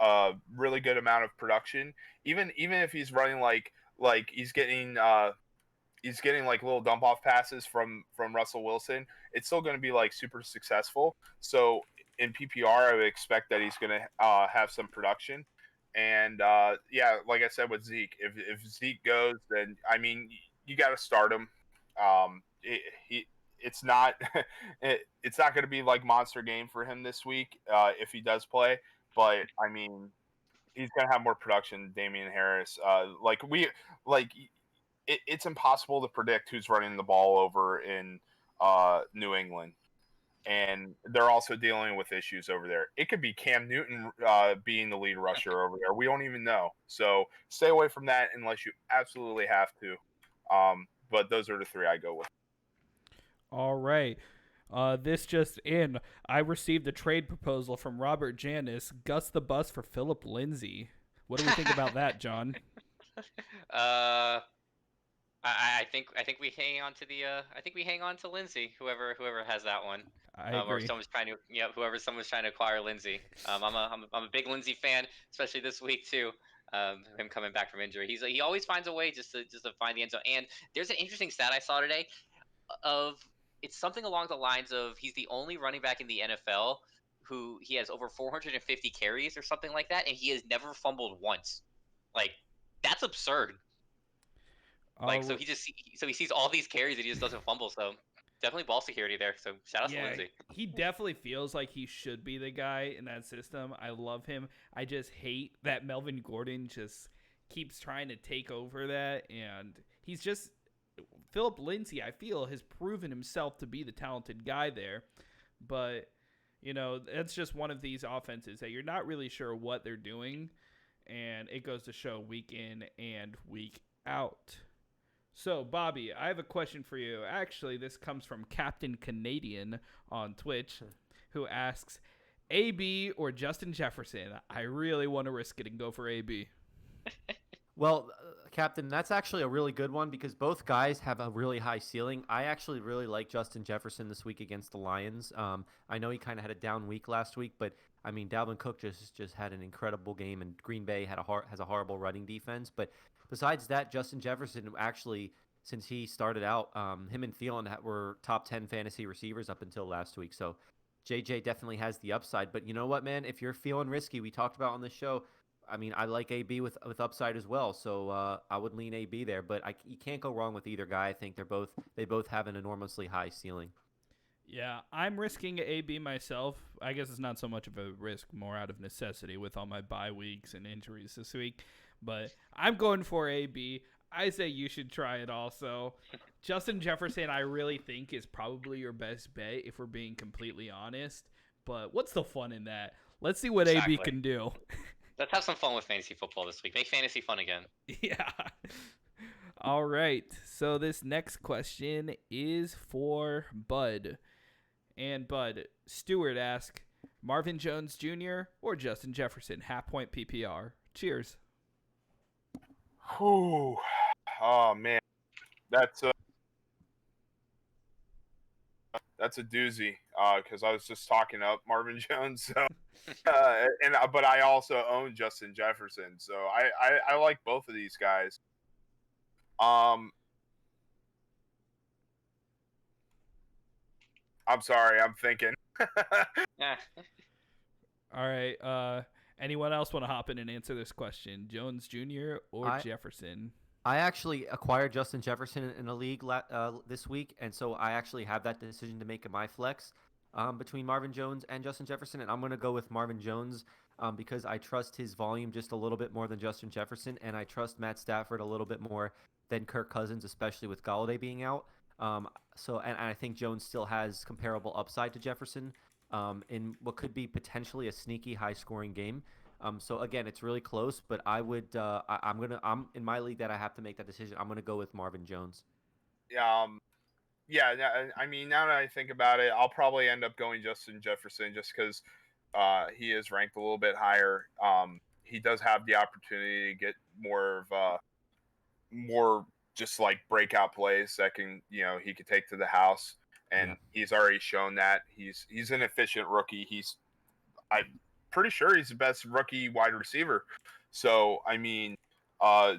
a really good amount of production. Even if he's running he's getting little dump off passes from Russell Wilson, it's still going to be super successful. So in PPR, I would expect that he's going to have some production. And like I said with Zeke, if Zeke goes, then you got to start him. It's not it's not going to be monster game for him this week if he does play. But he's gonna have more production than Damian Harris. It's impossible to predict who's running the ball over in New England. And they're also dealing with issues over there. It could be Cam Newton being the lead rusher over there. We don't even know. So stay away from that unless you absolutely have to. But those are the three I go with. All right. This just in. I received a trade proposal from Robert Janis, Gus the Bus for Philip Lindsay. What do we think about that, John? I think we hang on to the I think we hang on to Lindsay, whoever has that one. I Or agree. someone's trying to whoever someone's trying to acquire Lindsay. I'm a big Lindsay fan, especially this week too. Him coming back from injury, he always finds a way just to find the end zone. And there's an interesting stat I saw today of it's something along the lines of he's the only running back in the NFL who he has over 450 carries or something like that, and he has never fumbled once. Like that's absurd. Like Uh, so he sees all these carries and he just doesn't fumble. So definitely ball security there. So shout out to yeah, Lindsay. he definitely feels like he should be the guy in that system. I love him. I just hate that Melvin Gordon just keeps trying to take over that, and he's just Philip Lindsay. I feel has proven himself to be the talented guy there, but that's just one of these offenses that you're not really sure what they're doing, and it goes to show week in and week out. So, Bobby, I have a question for you. Actually, this comes from Captain Canadian on Twitch, who asks, AB or Justin Jefferson? I really want to risk it and go for AB. Well, Captain, that's actually a really good one because both guys have a really high ceiling. I actually really like Justin Jefferson this week against the Lions. I know he kind of had a down week last week, but I mean, Dalvin Cook just had an incredible game, and Green Bay has a horrible running defense. But besides that, Justin Jefferson actually, since he started out, him and Thielen were top 10 fantasy receivers up until last week. So JJ definitely has the upside. But you know what, man? If you're feeling risky, we talked about on the show. I mean, I like AB with upside as well, so I would lean AB there. But you can't go wrong with either guy. I think they both have an enormously high ceiling. Yeah, I'm risking AB myself. I guess it's not so much of a risk, more out of necessity with all my bye weeks and injuries this week. But I'm going for AB. I say you should try it also. Justin Jefferson, I really think, is probably your best bet if we're being completely honest. But what's the fun in that? Let's see what AB Exactly. can do. Let's have some fun with fantasy football this week. Make fantasy fun again. Yeah. All right. So this next question is for Bud. And Bud, Stewart asks, Marvin Jones Jr. or Justin Jefferson, half point PPR. Cheers. Whew. Oh man, that's a doozy. Because I was just talking up Marvin Jones, so but I also own Justin Jefferson, so I like both of these guys. I'm sorry, I'm thinking. Yeah. All right. Anyone else want to hop in and answer this question? Jones Jr. or Jefferson? I actually acquired Justin Jefferson in a league this week, and so I actually have that decision to make in my flex between Marvin Jones and Justin Jefferson, and I'm going to go with Marvin Jones because I trust his volume just a little bit more than Justin Jefferson, and I trust Matt Stafford a little bit more than Kirk Cousins, especially with Galladay being out. And I think Jones still has comparable upside to Jefferson in what could be potentially a sneaky high-scoring game. So again, it's really close, but I'm in my league that I have to make that decision. I'm gonna go with Marvin Jones. Yeah. I mean, now that I think about it, I'll probably end up going Justin Jefferson just because he is ranked a little bit higher. He does have the opportunity to get more just like breakout plays that he could take to the house, and he's already shown that he's an efficient rookie. I'm pretty sure he's the best rookie wide receiver. So I mean,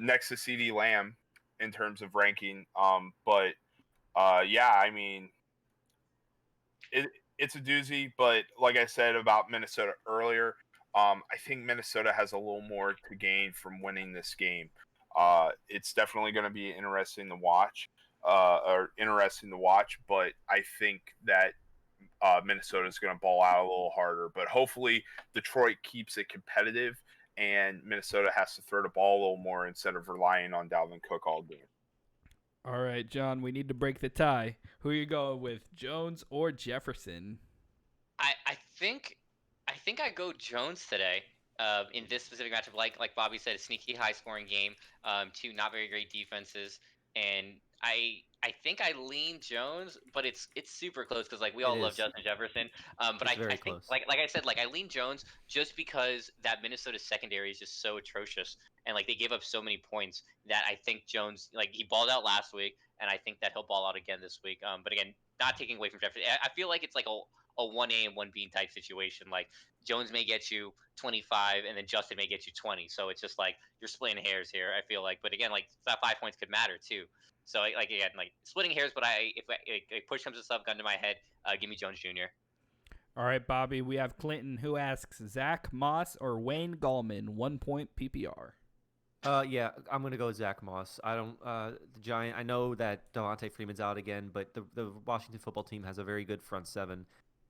next to CeeDee Lamb in terms of ranking. Yeah, I mean, it's a doozy. But like I said about Minnesota earlier, I think Minnesota has a little more to gain from winning this game. It's definitely going to be interesting to watch. But I think that Minnesota is going to ball out a little harder. But hopefully Detroit keeps it competitive and Minnesota has to throw the ball a little more instead of relying on Dalvin Cook all game. All right, John, we need to break the tie. Who are you going with, Jones or Jefferson? I think I go Jones today. In this specific matchup, like Bobby said, a sneaky high scoring game. Two not very great defenses, and I think I lean Jones, but it's super close because like we It all love is. Justin Jefferson. But It's I very think close. like I said, like I lean Jones just because that Minnesota secondary is just so atrocious, and like they gave up so many points that I think Jones like he balled out last week, and I think that he'll ball out again this week. But again, not taking away from Jefferson, I feel like it's like a 1A and 1B type situation. Like Jones may get you 25 and then Justin may get you 20. So it's just like you're splitting hairs here, I feel like. But again, like that 5 points could matter too. So like again, like splitting hairs, but if push comes to shove, gun to my head, give me Jones Jr. All right, Bobby, we have Clinton who asks Zach Moss or Wayne Gallman, 1 point PPR. Yeah, I'm gonna go with Zach Moss. I don't. The Giant. I know that Devontae Freeman's out again, but the Washington football team has a very good front seven,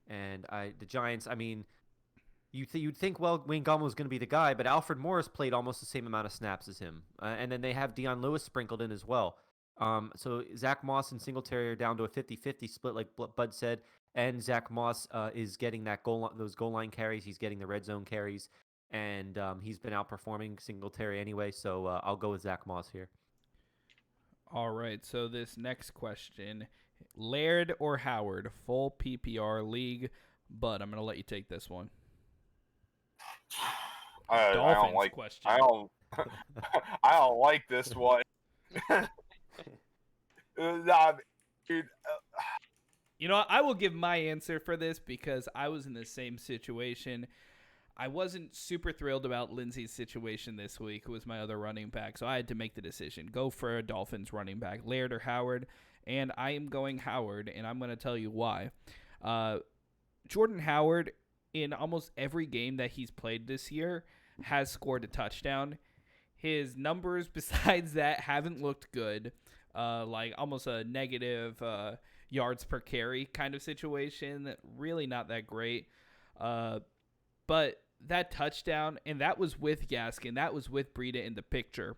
and the Giants. I mean, you'd think well Wayne Gallman was gonna be the guy, but Alfred Morris played almost the same amount of snaps as him, and then they have Deion Lewis sprinkled in as well. So Zach Moss and Singletary are down to a 50-50 split, like Bud said, and Zach Moss is getting those goal line carries. He's getting the red zone carries, and he's been outperforming Singletary anyway. So I'll go with Zach Moss here. All right, so this next question, Laird or Howard, full PPR league, but I'm going to let you take this one. I don't Dolphins like. question. I don't. I don't like this one. Nah, dude. You know, I will give my answer for this because I was in the same situation. I wasn't super thrilled about Lindsey's situation this week, who was my other running back, so I had to make the decision. Go for a Dolphins running back, Laird or Howard, and I am going Howard, and I'm going to tell you why. Jordan Howard, in almost every game that he's played this year, has scored a touchdown. His numbers, besides that, haven't looked good. Like almost a negative yards per carry kind of situation. Really not that great. But that touchdown, and that was with Gaskin, that was with Breida in the picture.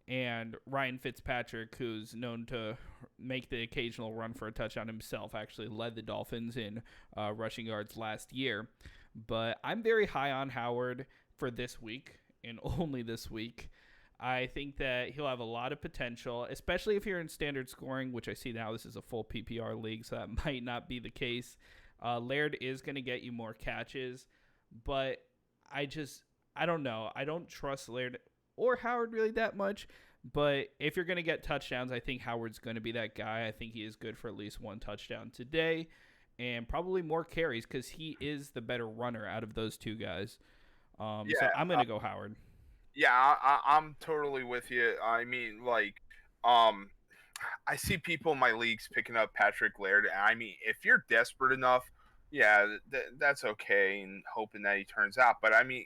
And Ryan Fitzpatrick, who's known to make the occasional run for a touchdown himself, actually led the Dolphins in rushing yards last year. But I'm very high on Howard for this week, and only this week. I think that he'll have a lot of potential, especially if you're in standard scoring, which I see now this is a full PPR league, so that might not be the case. Laird is going to get you more catches, but I don't know. I don't trust Laird or Howard really that much, but if you're going to get touchdowns, I think Howard's going to be that guy. I think he is good for at least one touchdown today and probably more carries because he is the better runner out of those two guys. So I'm going to go Howard. Yeah, I'm totally with you. I mean, like, I see people in my leagues picking up Patrick Laird. I mean, if you're desperate enough, yeah, that's okay, and hoping that he turns out. But I mean,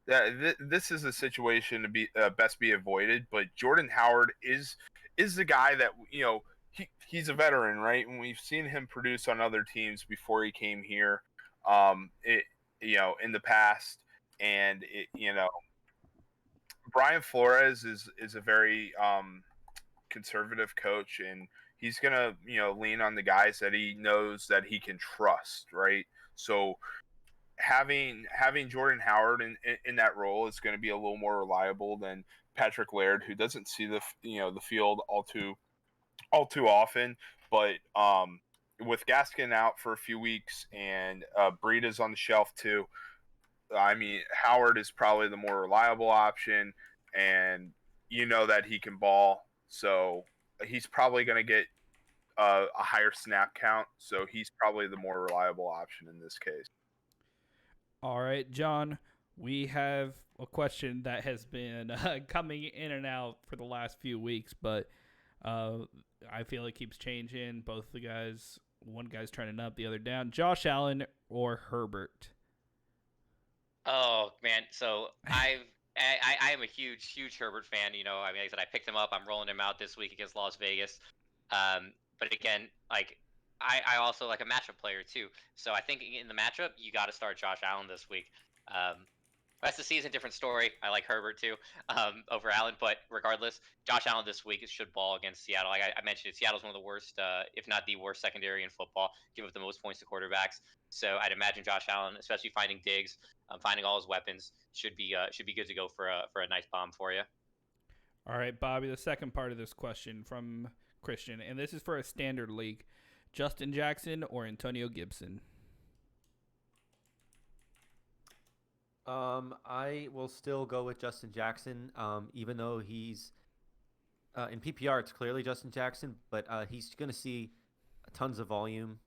this is a situation to be best be avoided. But Jordan Howard is the guy that he's a veteran, right? And we've seen him produce on other teams before he came here, in the past, and Brian Flores is a very conservative coach, and he's gonna lean on the guys that he knows that he can trust, right? So having Jordan Howard in that role is going to be a little more reliable than Patrick Laird, who doesn't see the field all too often. But with Gaskin out for a few weeks and Breida's on the shelf too, I mean, Howard is probably the more reliable option, and that he can ball. So he's probably going to get a higher snap count. So he's probably the more reliable option in this case. All right, John, we have a question that has been coming in and out for the last few weeks, but I feel it keeps changing. Both the guys, one guy's trending up, the other down. Josh Allen or Herbert? Oh man, so I am a huge Herbert fan. I mean, like I said, I picked him up. I'm rolling him out this week against Las Vegas. But again, like I also like a matchup player too. So I think in the matchup, you got to start Josh Allen this week. Rest of the season, different story. I like Herbert too, over Allen. But regardless, Josh Allen this week should ball against Seattle. Like I mentioned, it, Seattle's one of the worst, if not the worst, secondary in football. Give up the most points to quarterbacks. So I'd imagine Josh Allen, especially finding Diggs, finding all his weapons, should be good to go for a nice bomb for you. All right, Bobby, the second part of this question from Christian, and this is for a standard league. Justin Jackson or Antonio Gibson? I will still go with Justin Jackson, even though he's in PPR. It's clearly Justin Jackson, but he's going to see tons of volume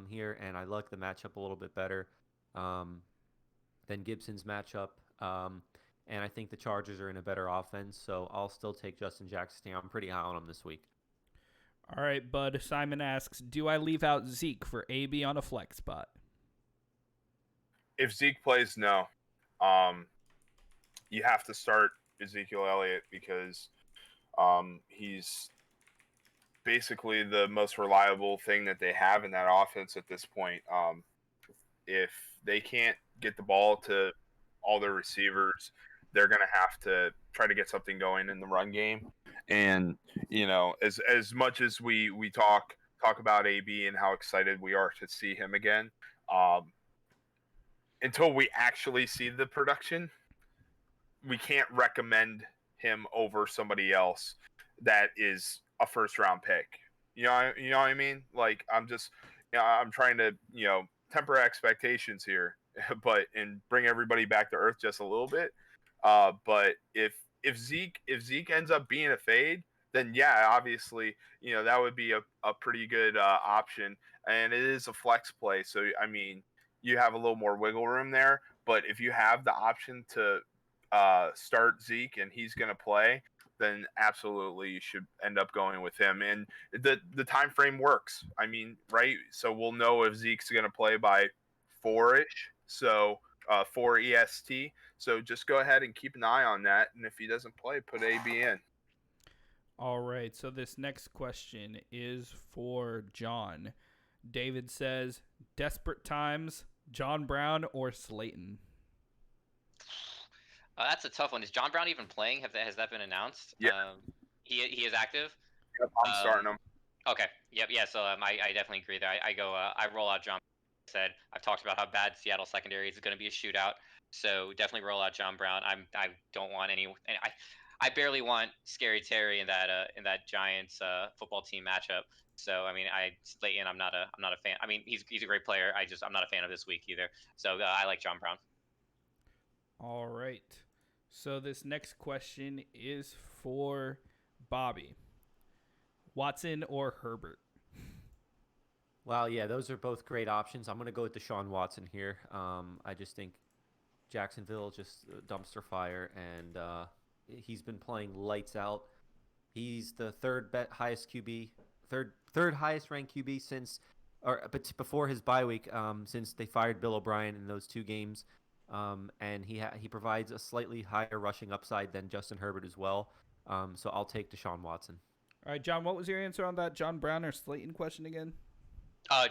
here, and I like the matchup a little bit better than Gibson's matchup. And I think the Chargers are in a better offense, so I'll still take Justin Jackson here. I'm pretty high on him this week. All right, Bud. Simon asks, do I leave out Zeke for AB on a flex spot? If Zeke plays, no. You have to start Ezekiel Elliott because he's basically the most reliable thing that they have in that offense at this point. If they can't get the ball to all their receivers, they're going to have to try to get something going in the run game. And, as much as we talk about AB and how excited we are to see him again, until we actually see the production, we can't recommend him over somebody else that is a first round pick. You know what I mean? Like, I'm trying to, temper expectations here, and bring everybody back to earth just a little bit. But if Zeke ends up being a fade, then yeah, obviously, that would be a pretty good option, and it is a flex play. So I mean, you have a little more wiggle room there. But if you have the option to start Zeke and he's going to play, then absolutely you should end up going with him. And the time frame works. I mean, right? So we'll know if Zeke's going to play by 4-ish. So 4 EST. So just go ahead and keep an eye on that. And if he doesn't play, put AB in. All right, so this next question is for John. David says, desperate times, John Brown or Slayton? That's a tough one. Is John Brown even playing? Has that been announced? Yeah. He is active. Yep, I'm starting him. Okay. Yep. Yeah. So I definitely agree there. I roll out John. Said I've talked about how bad Seattle secondary is going to be a shootout. So definitely roll out John Brown. I don't want any. I barely want Scary Terry in that Giants football team matchup. So I mean, Slayton. I'm not a fan. I mean, he's a great player. I'm not a fan of this week either. So I like John Brown. All right. So this next question is for Bobby. Watson or Herbert? Well, yeah, those are both great options. I'm going to go with Deshaun Watson here. I just think Jacksonville just dumpster fire, and he's been playing lights out. He's the third highest QB, third highest ranked QB but before his bye week, since they fired Bill O'Brien in those 2 games. And he provides a slightly higher rushing upside than Justin Herbert as well. So I'll take Deshaun Watson. All right, John, what was your answer on that John Brown or Slayton question again?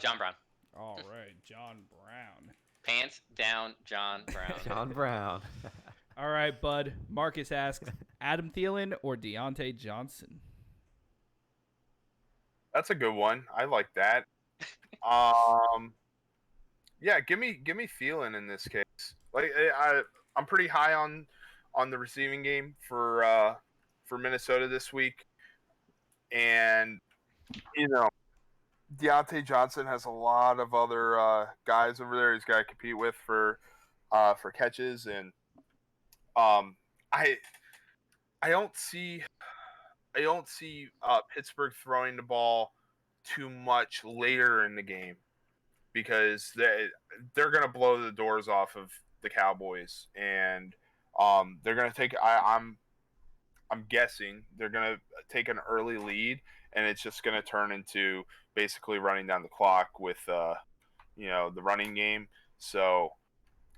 John Brown. All right, John Brown. Pants down, John Brown. John Brown. All right, Bud. Marcus asks, Adam Thielen or Deontay Johnson? That's a good one. I like that. Yeah, give me Thielen in this case. Like I'm pretty high on the receiving game for Minnesota this week, and Deontay Johnson has a lot of other guys over there he's got to compete with for catches, and I don't see Pittsburgh throwing the ball too much later in the game because they're going to blow the doors off of the Cowboys, and they're going to take. I'm guessing they're going to take an early lead, and it's just going to turn into basically running down the clock with the running game. So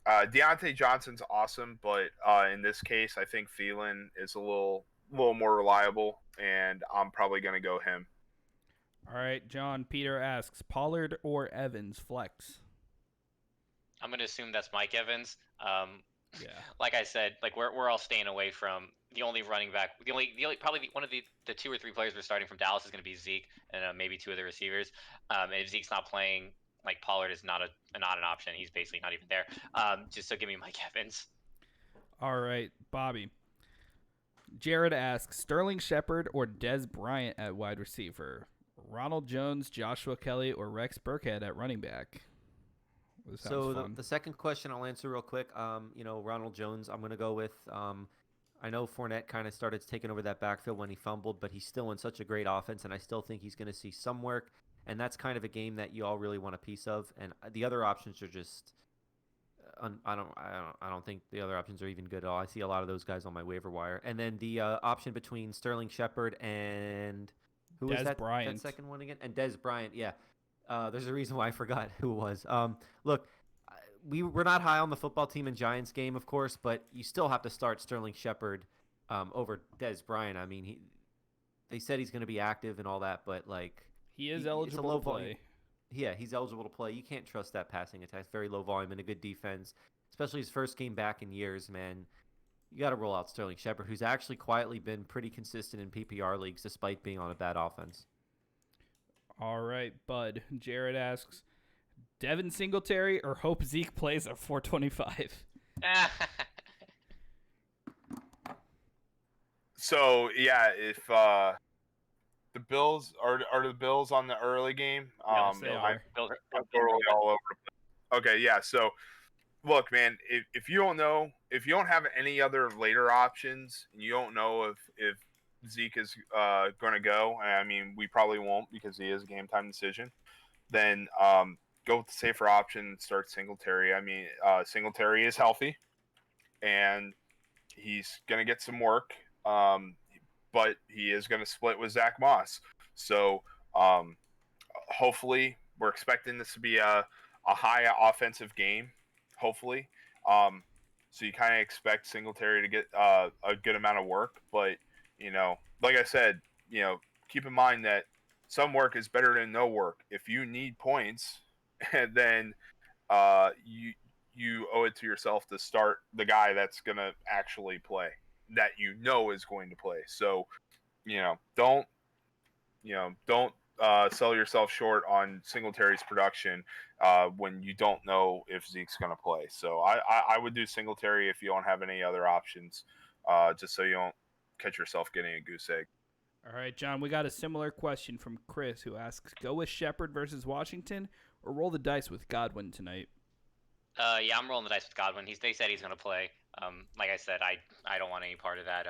Deontay Johnson's awesome, but in this case, I think Thielen is a little more reliable, and I'm probably going to go him. All right, John. Peter asks, Pollard or Evans flex? I'm going to assume that's Mike Evans. Yeah. Like I said, like we're all staying away from the only running back. The only probably one of the 2 or 3 players we're starting from Dallas is going to be Zeke and maybe 2 other receivers. And if Zeke's not playing, like Pollard is not an option. He's basically not even there. Just so give me Mike Evans. All right, Bobby. Jared asks Sterling Shepard or Des Bryant at wide receiver, Ronald Jones, Joshua Kelly, or Rex Burkhead at running back. This sounds So fun. the second question I'll answer real quick. Ronald Jones, I'm gonna go with. I know Fournette kind of started taking over that backfield when he fumbled, but he's still in such a great offense, and I still think he's gonna see some work. And that's kind of a game that you all really want a piece of. And the other options are just. I don't think the other options are even good at all. I see a lot of those guys on my waiver wire. And then the option between Sterling Shepard and who was Des that? Bryant. That second one again? And Des Bryant. Yeah. There's a reason why I forgot who it was. Look, we're not high on the football team in Giants game, of course, but you still have to start Sterling Shepard over Des Bryant. I mean, they said he's going to be active and all that, but like He is it's a eligible low to play. volume. Yeah, he's eligible to play. You can't trust that passing attack. It's very low volume and a good defense, especially his first game back in years, man. You got to roll out Sterling Shepard, who's actually quietly been pretty consistent in PPR leagues despite being on a bad offense. All right, Bud. Jared asks Devin Singletary or Hope Zeke plays at 425. So yeah, if the Bills are the Bills on the early game, Yes, they are. I'm totally all over the place. Okay, yeah. So look, man, if you don't know, if you don't have any other later options, and you don't know if Zeke is going to go, I mean, we probably won't because he is a game time decision. Then go with the safer option, start Singletary. I mean, Singletary is healthy, and he's going to get some work, but he is going to split with Zach Moss. So hopefully, we're expecting this to be a high offensive game. Hopefully, so you kind of expect Singletary to get a good amount of work, but like I said, keep in mind that some work is better than no work. If you need points, then you owe it to yourself to start the guy that's gonna actually play, that is going to play. So don't sell yourself short on Singletary's production when you don't know if Zeke's going to play. So I would do Singletary if you don't have any other options, just so you don't catch yourself getting a goose egg. All right, John, we got a similar question from Chris who asks go with Shepard versus Washington or roll the dice with Godwin tonight? Yeah, I'm rolling the dice with Godwin. They said he's going to play. Like I said, I don't want any part of that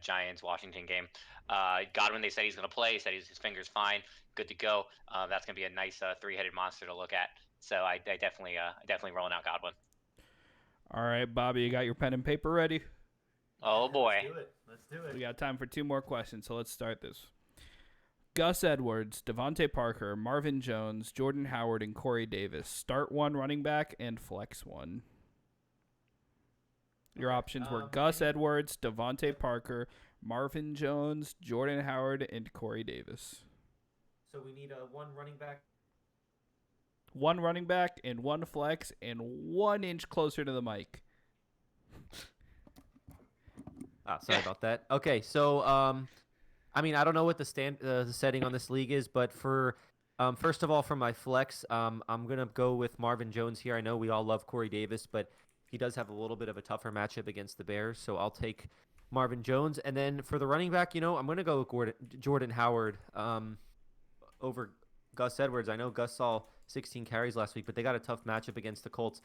Giants Washington game. Godwin, they said he's going to play. He said his finger's fine, good to go. That's going to be a nice 3-headed monster to look at. So I definitely rolling out Godwin. All right, Bobby, you got your pen and paper ready? Oh boy. Let's do it. We got time for 2 more questions, so let's start this. Gus Edwards, Devontae Parker, Marvin Jones, Jordan Howard, and Corey Davis. Start 1 running back and flex 1. Your options were Gus Edwards, Devontae Parker, Marvin Jones, Jordan Howard, and Corey Davis. So we need 1 running back. 1 running back and 1 flex and 1 inch closer to the mic. Sorry about that. Okay, so I mean, I don't know what the setting on this league is, but for first of all, for my flex, I'm gonna go with Marvin Jones here. I know we all love Corey Davis, but he does have a little bit of a tougher matchup against the Bears, so I'll take Marvin Jones. And then for the running back, I'm gonna go with Jordan Howard over Gus Edwards. I know Gus saw 16 carries last week, but they got a tough matchup against the Colts.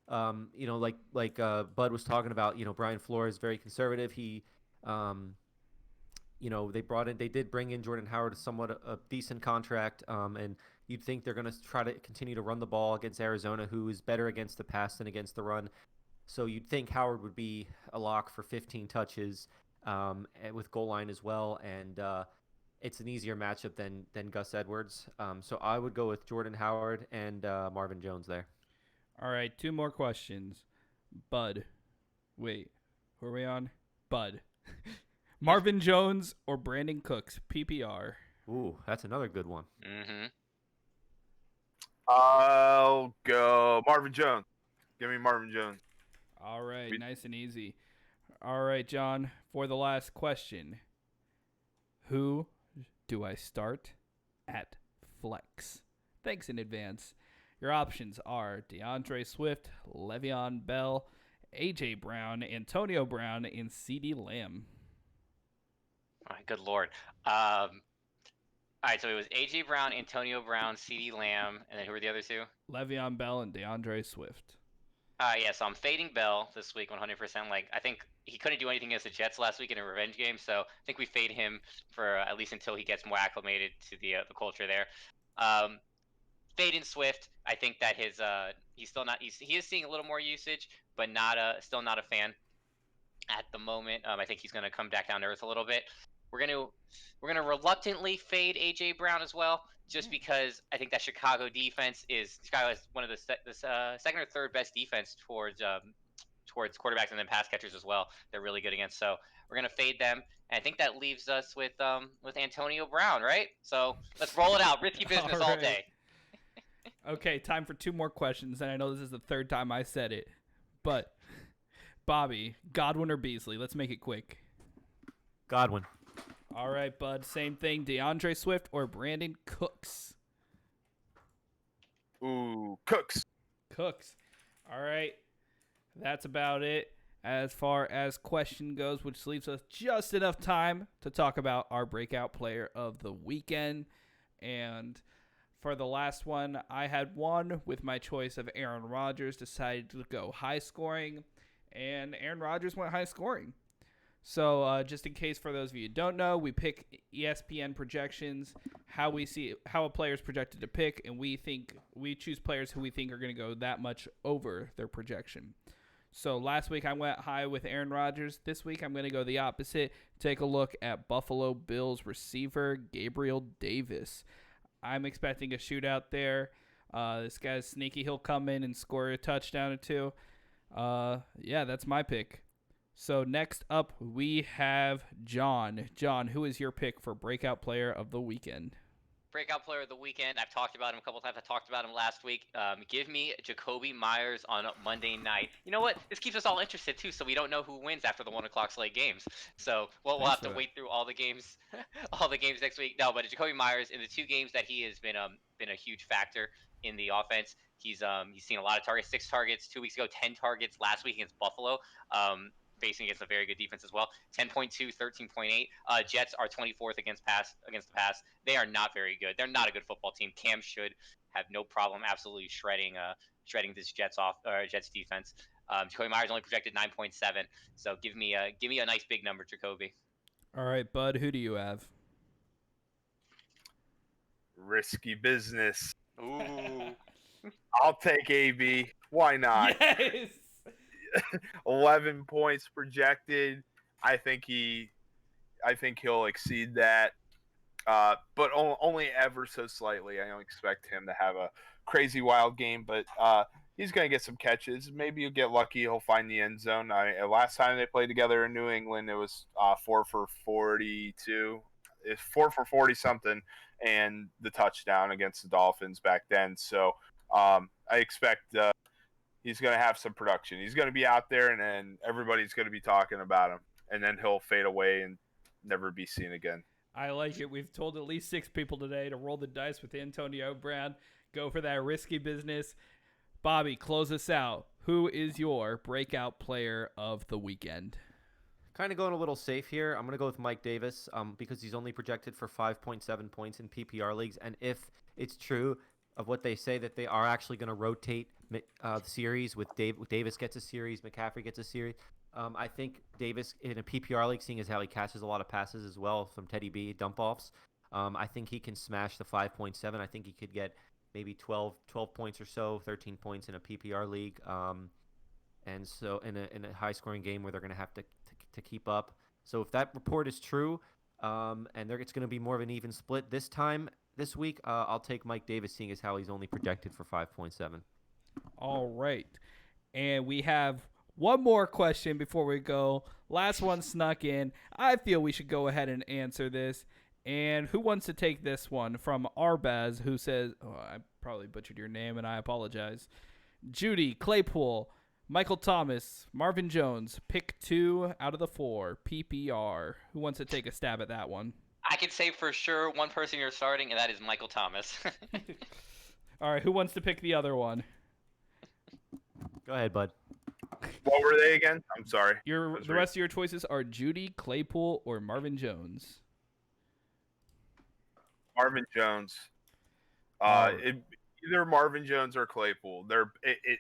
Like Bud was talking about, Brian Flores very conservative. He they did bring in Jordan Howard, somewhat a decent contract, and you'd think they're going to try to continue to run the ball against Arizona, who is better against the pass than against the run. So you'd think Howard would be a lock for 15 touches with goal line as well, and it's an easier matchup than Gus Edwards. So I would go with Jordan Howard and Marvin Jones there. All right, 2 more questions. Bud. Wait, who are we on? Bud. Marvin Jones or Brandon Cooks, PPR? Ooh, that's another good one. Mm-hmm. I'll go Marvin Jones. Give me Marvin Jones. All right, We- nice and easy. All right, John, for the last question, who do I start at flex? Thanks in advance. Your options are DeAndre Swift, Le'Veon Bell, AJ Brown, Antonio Brown, and CeeDee Lamb. All right, good lord. All right, so it was AJ Brown, Antonio Brown, CeeDee Lamb, and then who were the other two? Le'Veon Bell and DeAndre Swift. Yeah, so I'm fading Bell this week 100%. Like, I think he couldn't do anything against the Jets last week in a revenge game, so I think we fade him for at least until he gets more acclimated to the culture there. Fade in Swift. I think that he's still not he is seeing a little more usage, but still not a fan at the moment. I think he's going to come back down to earth a little bit. We're gonna reluctantly fade AJ Brown as well, just because I think that Chicago is one of the second or third best defense towards quarterbacks and then pass catchers as well. They're really good against. So we're gonna fade them, and I think that leaves us with Antonio Brown, right? So let's roll it out. Risky business all right. day. Okay, time for 2 more questions, and I know this is the 3rd time I said it, but Bobby, Godwin or Beasley? Let's make it quick. Godwin. All right, bud. Same thing. DeAndre Swift or Brandon Cooks? Ooh, Cooks. Cooks. All right. That's about it as far as question goes, which leaves us just enough time to talk about our breakout player of the weekend. And for the last one, I had one with my choice of Aaron Rodgers, decided to go high scoring, and Aaron Rodgers went high scoring. So just in case for those of you who don't know, we pick ESPN projections, how a player is projected to pick, and we choose players who we think are going to go that much over their projection. So last week I went high with Aaron Rodgers. This week I'm going to go the opposite. Take a look at Buffalo Bills receiver Gabriel Davis. I'm expecting a shootout there. This guy's sneaky. He'll come in and score a touchdown or two. Yeah, that's my pick. So next up, we have John. John, who is your pick for breakout player of the weekend? Breakout player of the weekend. I've talked about him a couple times. I talked about him last week. Give me Jacoby Myers on Monday night. You know what? This keeps us all interested too, so we don't know who wins after the 1:00 slate games. So we'll Thanks have for to that. wait through all the games, all the games next week. No, but Jacoby Myers in the 2 games that he has been a huge factor in the offense. He's seen a lot of targets, 6 targets 2 weeks ago, 10 targets last week against Buffalo. Facing against a very good defense as well. 10.2, 13.8. Jets are 24th against the pass. They are not very good. They're not a good football team. Cam should have no problem absolutely shredding this Jets defense. Jacoby Myers only projected 9.7. So give me a nice big number, Jacoby. All right, bud, who do you have? Risky business. Ooh. I'll take AB. Why not? Yes. 11 points projected. I think he'll exceed that, but only ever so slightly. I don't expect him to have a crazy wild game, but he's going to get some catches. Maybe he'll get lucky. He'll find the end zone. Last time they played together in New England, it was 4 for 42. It's 4 for 40 something, and the touchdown against the Dolphins back then. So I expect he's going to have some production. He's going to be out there, and then everybody's going to be talking about him, and then he'll fade away and never be seen again. I like it. We've told at least 6 people today to roll the dice with Antonio Brown. Go for that risky business. Bobby, close us out. Who is your breakout player of the weekend? Kind of going a little safe here. I'm going to go with Mike Davis because he's only projected for 5.7 points in PPR leagues. And if it's true of what they say that they are actually going to rotate the series with Davis gets a series, McCaffrey gets a series. I think Davis in a PPR league, seeing as how he catches a lot of passes as well from Teddy B dump offs, I think he can smash the 5.7. I think he could get maybe 12 points or so, 13 points in a PPR league. And so in a high scoring game where they're going to have to keep up. So if that report is true, and it's going to be more of an even split this week, I'll take Mike Davis, seeing as how he's only projected for 5.7. All right. And we have one more question before we go. Last one snuck in. I feel we should go ahead and answer this. And who wants to take this one? From Arbaz, who says, I probably butchered your name and I apologize. Judy Claypool, Michael Thomas, Marvin Jones, pick 2 out of the 4, PPR. Who wants to take a stab at that one? I can say for sure one person you're starting, and that is Michael Thomas. All right, who wants to pick the other one? Go ahead, bud. What were they again? I'm sorry. The rest of your choices are Judy, Claypool, or Marvin Jones. Marvin Jones. Either Marvin Jones or Claypool.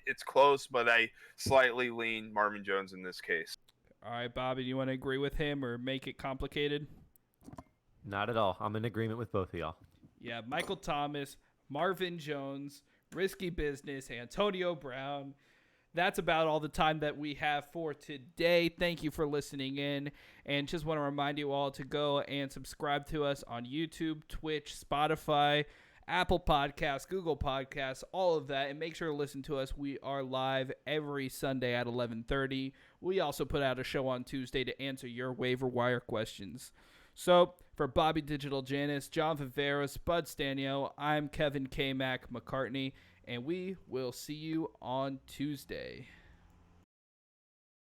It's close, but I slightly lean Marvin Jones in this case. All right, Bobby, do you want to agree with him or make it complicated? Not at all. I'm in agreement with both of y'all. Yeah, Michael Thomas, Marvin Jones, Risky Business, Antonio Brown. That's about all the time that we have for today. Thank you for listening in. And just want to remind you all to go and subscribe to us on YouTube, Twitch, Spotify, Apple Podcasts, Google Podcasts, all of that. And make sure to listen to us. We are live every Sunday at 11:30. We also put out a show on Tuesday to answer your waiver wire questions. So, for Bobby Digital Janice, John Viveros, Bud Stanio, I'm Kevin K. Mac McCartney, and we will see you on Tuesday.